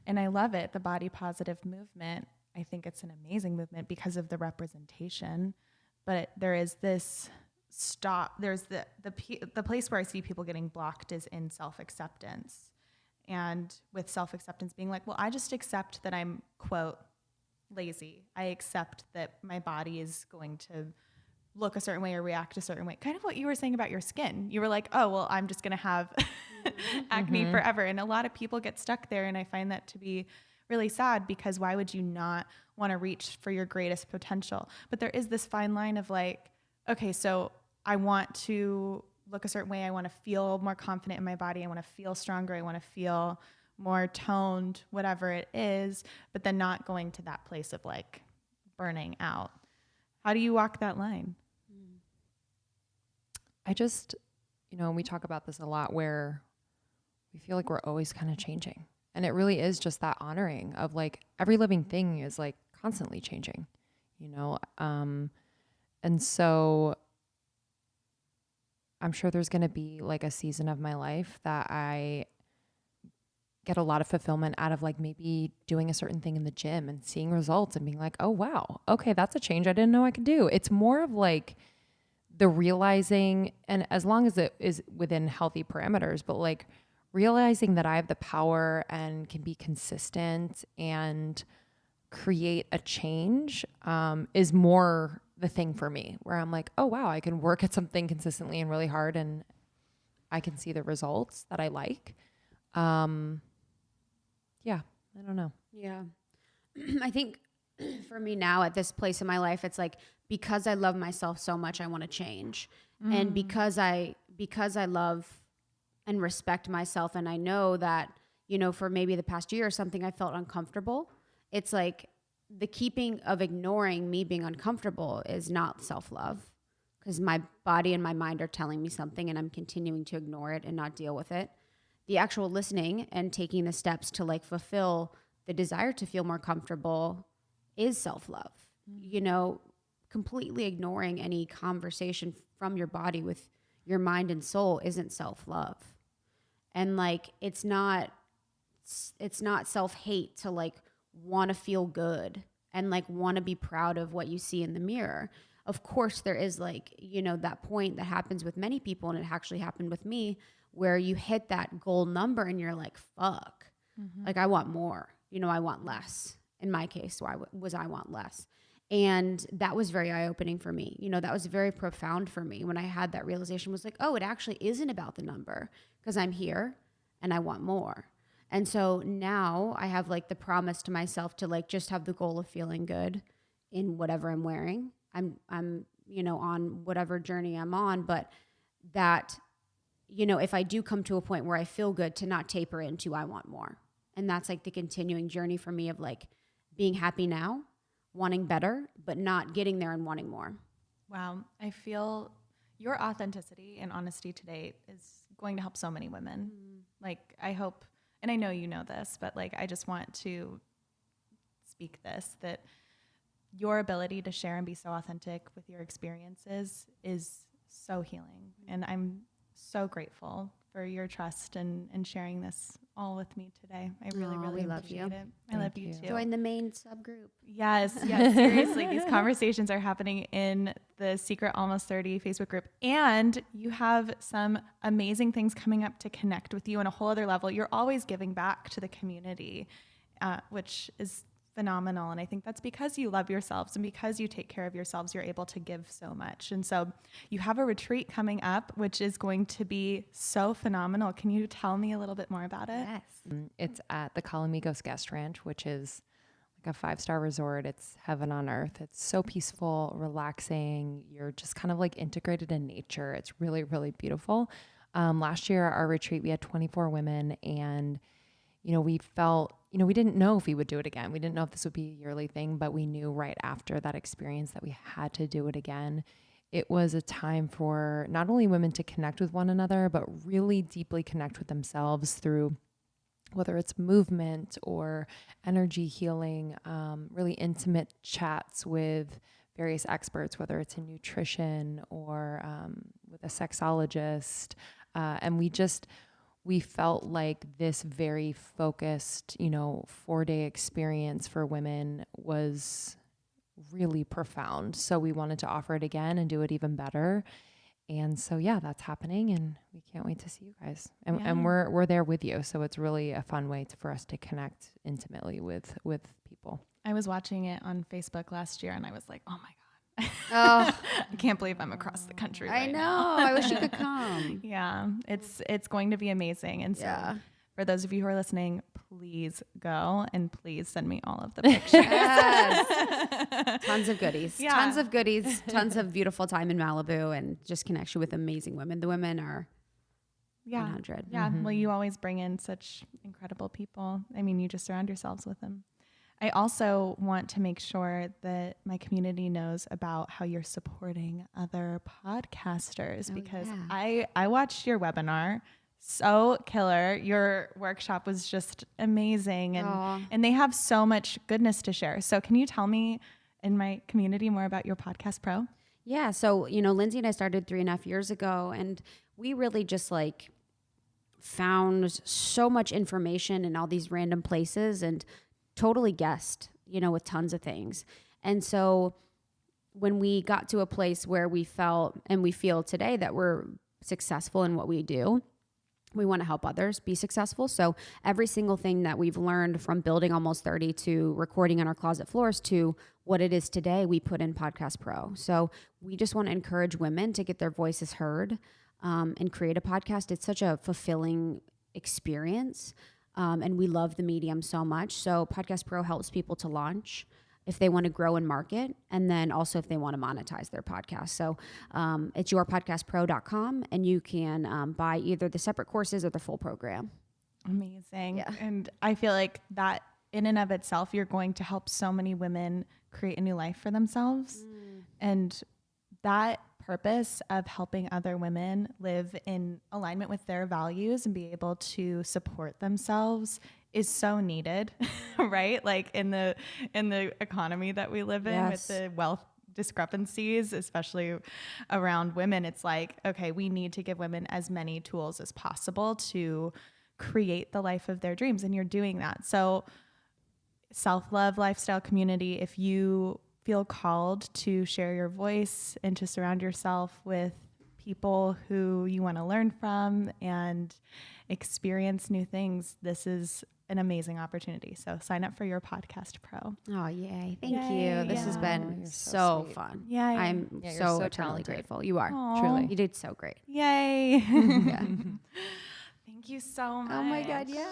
I love it, the body positive movement. I think it's an amazing movement because of the representation, but there is this there's the place where I see people getting blocked is in self-acceptance. And with self-acceptance being like, well, I just accept that I'm, quote, lazy. I accept that my body is going to look a certain way or react a certain way. Kind of what you were saying about your skin. You were like, oh, well, I'm just going to have acne forever. And a lot of people get stuck there. And I find that to be really sad, because why would you not want to reach for your greatest potential? But there is this fine line of like, okay, so I want to look a certain way. I want to feel more confident in my body. I want to feel stronger. I want to feel more toned, whatever it is, but then not going to that place of like burning out. How do you walk that line? I just, we talk about this a lot where we feel like we're always kind of changing. And it really is just that honoring of like every living thing is like constantly changing, and so I'm sure there's going to be like a season of my life that I get a lot of fulfillment out of like maybe doing a certain thing in the gym and seeing results and being like, oh, wow, okay, that's a change I didn't know I could do. It's more of like the realizing, and as long as it is within healthy parameters, but like realizing that I have the power and can be consistent and create a change is more the thing for me, where I'm like, oh, wow, I can work at something consistently and really hard and I can see the results that I like. Yeah, I don't know. Yeah. I think for me now at this place in my life, it's like, because I love myself so much, I want to change. And because I love and respect myself, and I know that, for maybe the past year or something, I felt uncomfortable. It's like the keeping of ignoring me being uncomfortable is not self-love, because my body and my mind are telling me something and I'm continuing to ignore it and not deal with it. The actual listening and taking the steps to like fulfill the desire to feel more comfortable is self-love. Completely ignoring any conversation from your body with your mind and soul isn't self-love. And like, it's not self-hate to like want to feel good and like want to be proud of what you see in the mirror. Of course, there is like, that point that happens with many people, and it actually happened with me, where you hit that goal number and you're like, fuck, like I want more, I want less. In my case, I want less. And that was very eye-opening for me. That was very profound for me when I had that realization, was like, oh, it actually isn't about the number, because I'm here and I want more. And so now I have like the promise to myself to like just have the goal of feeling good in whatever I'm wearing. I'm on whatever journey I'm on, but that, if I do come to a point where I feel good, to not taper into I want more. And that's like the continuing journey for me of like being happy now, wanting better, but not getting there and wanting more. Wow. I feel your authenticity and honesty today is going to help so many women. Like, I hope, and I know you know this, but like, I just want to speak this, that your ability to share and be so authentic with your experiences is so healing. And I'm so grateful for your trust and sharing this all with me today. I really, really love appreciate you. it. I love you too. Join the main subgroup. Yes, seriously. These conversations are happening in the Secret Almost 30 Facebook group. And you have some amazing things coming up to connect with you on a whole other level. You're always giving back to the community, which is phenomenal. And I think that's because you love yourselves, and because you take care of yourselves, you're able to give so much. And so you have a retreat coming up, which is going to be so phenomenal. Can you tell me a little bit more about it? Yes. It's at the Calamigos Guest Ranch, which is like a 5-star resort. It's heaven on earth. It's so peaceful, relaxing. You're just kind of like integrated in nature. It's really, really beautiful. Last year, our retreat, we had 24 women, and we felt, we didn't know if we would do it again. We didn't know if this would be a yearly thing, but we knew right after that experience that we had to do it again. It was a time for not only women to connect with one another, but really deeply connect with themselves through whether it's movement or energy healing, really intimate chats with various experts, whether it's in nutrition or with a sexologist. And we felt like this very focused, 4-day experience for women was really profound. So we wanted to offer it again and do it even better. And so, yeah, that's happening, and we can't wait to see you guys. And we're there with you. So it's really a fun way for us to connect intimately with people. I was watching it on Facebook last year, and I was like, oh my God. Oh, I can't believe I'm across the country I right know. now. I wish you could come. Yeah, it's going to be amazing. And so for for those of you who are listening, please go and please send me all of the pictures. Yes. Tons of goodies. Yeah. Tons of goodies. Tons of beautiful time in Malibu and just connection with amazing women. The women are 100. Yeah. Well, you always bring in such incredible people. I mean, you just surround yourselves with them. I also want to make sure that my community knows about how you're supporting other podcasters because I watched your webinar. So killer. Your workshop was just amazing. And they have so much goodness to share. So can you tell me in my community more about your Podcast Pro? Yeah. So, Lindsey and I started 3.5 years ago, and we really just found so much information in all these random places and totally guessed, with tons of things. And so when we got to a place where we felt and we feel today that we're successful in what we do, we want to help others be successful. So every single thing that we've learned from building Almost 30 to recording on our closet floors to what it is today, we put in Podcast Pro. So we just want to encourage women to get their voices heard and create a podcast. It's such a fulfilling experience. And we love the medium so much. So Podcast Pro helps people to launch if they want to grow and market, and then also if they want to monetize their podcast. So it's yourpodcastpro.com, and you can buy either the separate courses or the full program. Amazing. Yeah. And I feel like that in and of itself, you're going to help so many women create a new life for themselves. And that purpose of helping other women live in alignment with their values and be able to support themselves is so needed, right? Like in the economy that we live in with the wealth discrepancies, especially around women, it's like, okay, we need to give women as many tools as possible to create the life of their dreams. And you're doing that. So self-love lifestyle community, if you feel called to share your voice and to surround yourself with people who you want to learn from and experience new things, this is an amazing opportunity. So sign up for your Podcast Pro. Oh, yay. Thank you. This has been so fun. Yay. I'm so eternally grateful. You are. Aww. Truly. You did so great. Yay. Yeah. Thank you so much. Oh my God, yes.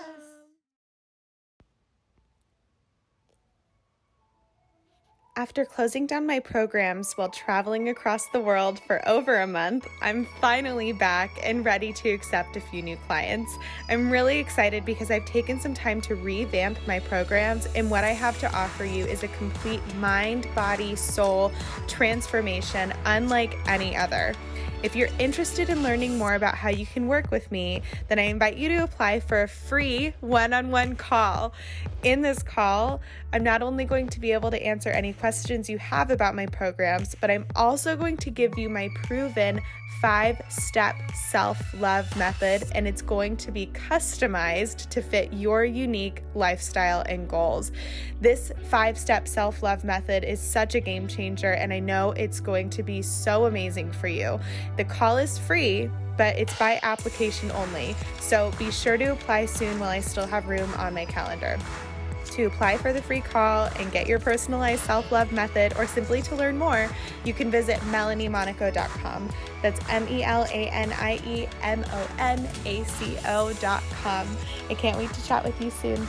After closing down my programs while traveling across the world for over a month, I'm finally back and ready to accept a few new clients. I'm really excited because I've taken some time to revamp my programs, and what I have to offer you is a complete mind, body, soul transformation unlike any other. If you're interested in learning more about how you can work with me, then I invite you to apply for a free one-on-one call. In this call, I'm not only going to be able to answer any questions you have about my programs, but I'm also going to give you my proven 5-step self-love method, and it's going to be customized to fit your unique lifestyle and goals. This 5-step self-love method is such a game changer, and I know it's going to be so amazing for you. The call is free, but it's by application only, so be sure to apply soon while I still have room on my calendar. To apply for the free call and get your personalized self-love method, or simply to learn more, you can visit MelanieMonaco.com. That's MELANIEMONACO.com. I can't wait to chat with you soon.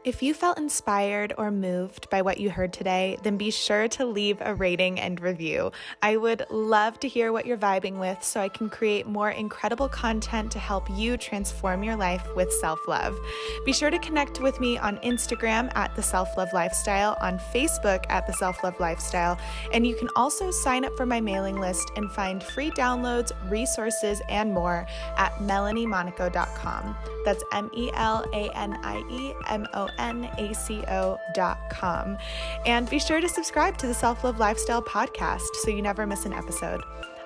If you felt inspired or moved by what you heard today, then be sure to leave a rating and review. I would love to hear what you're vibing with so I can create more incredible content to help you transform your life with self-love. Be sure to connect with me on Instagram at The Self-Love Lifestyle, on Facebook at The Self-Love Lifestyle, and you can also sign up for my mailing list and find free downloads, resources, and more at MelanieMonaco.com. That's MELANIEMONACO.com. And be sure to subscribe to the Self-Love Lifestyle podcast so you never miss an episode.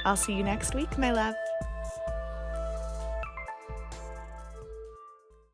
I'll see you next week, my love.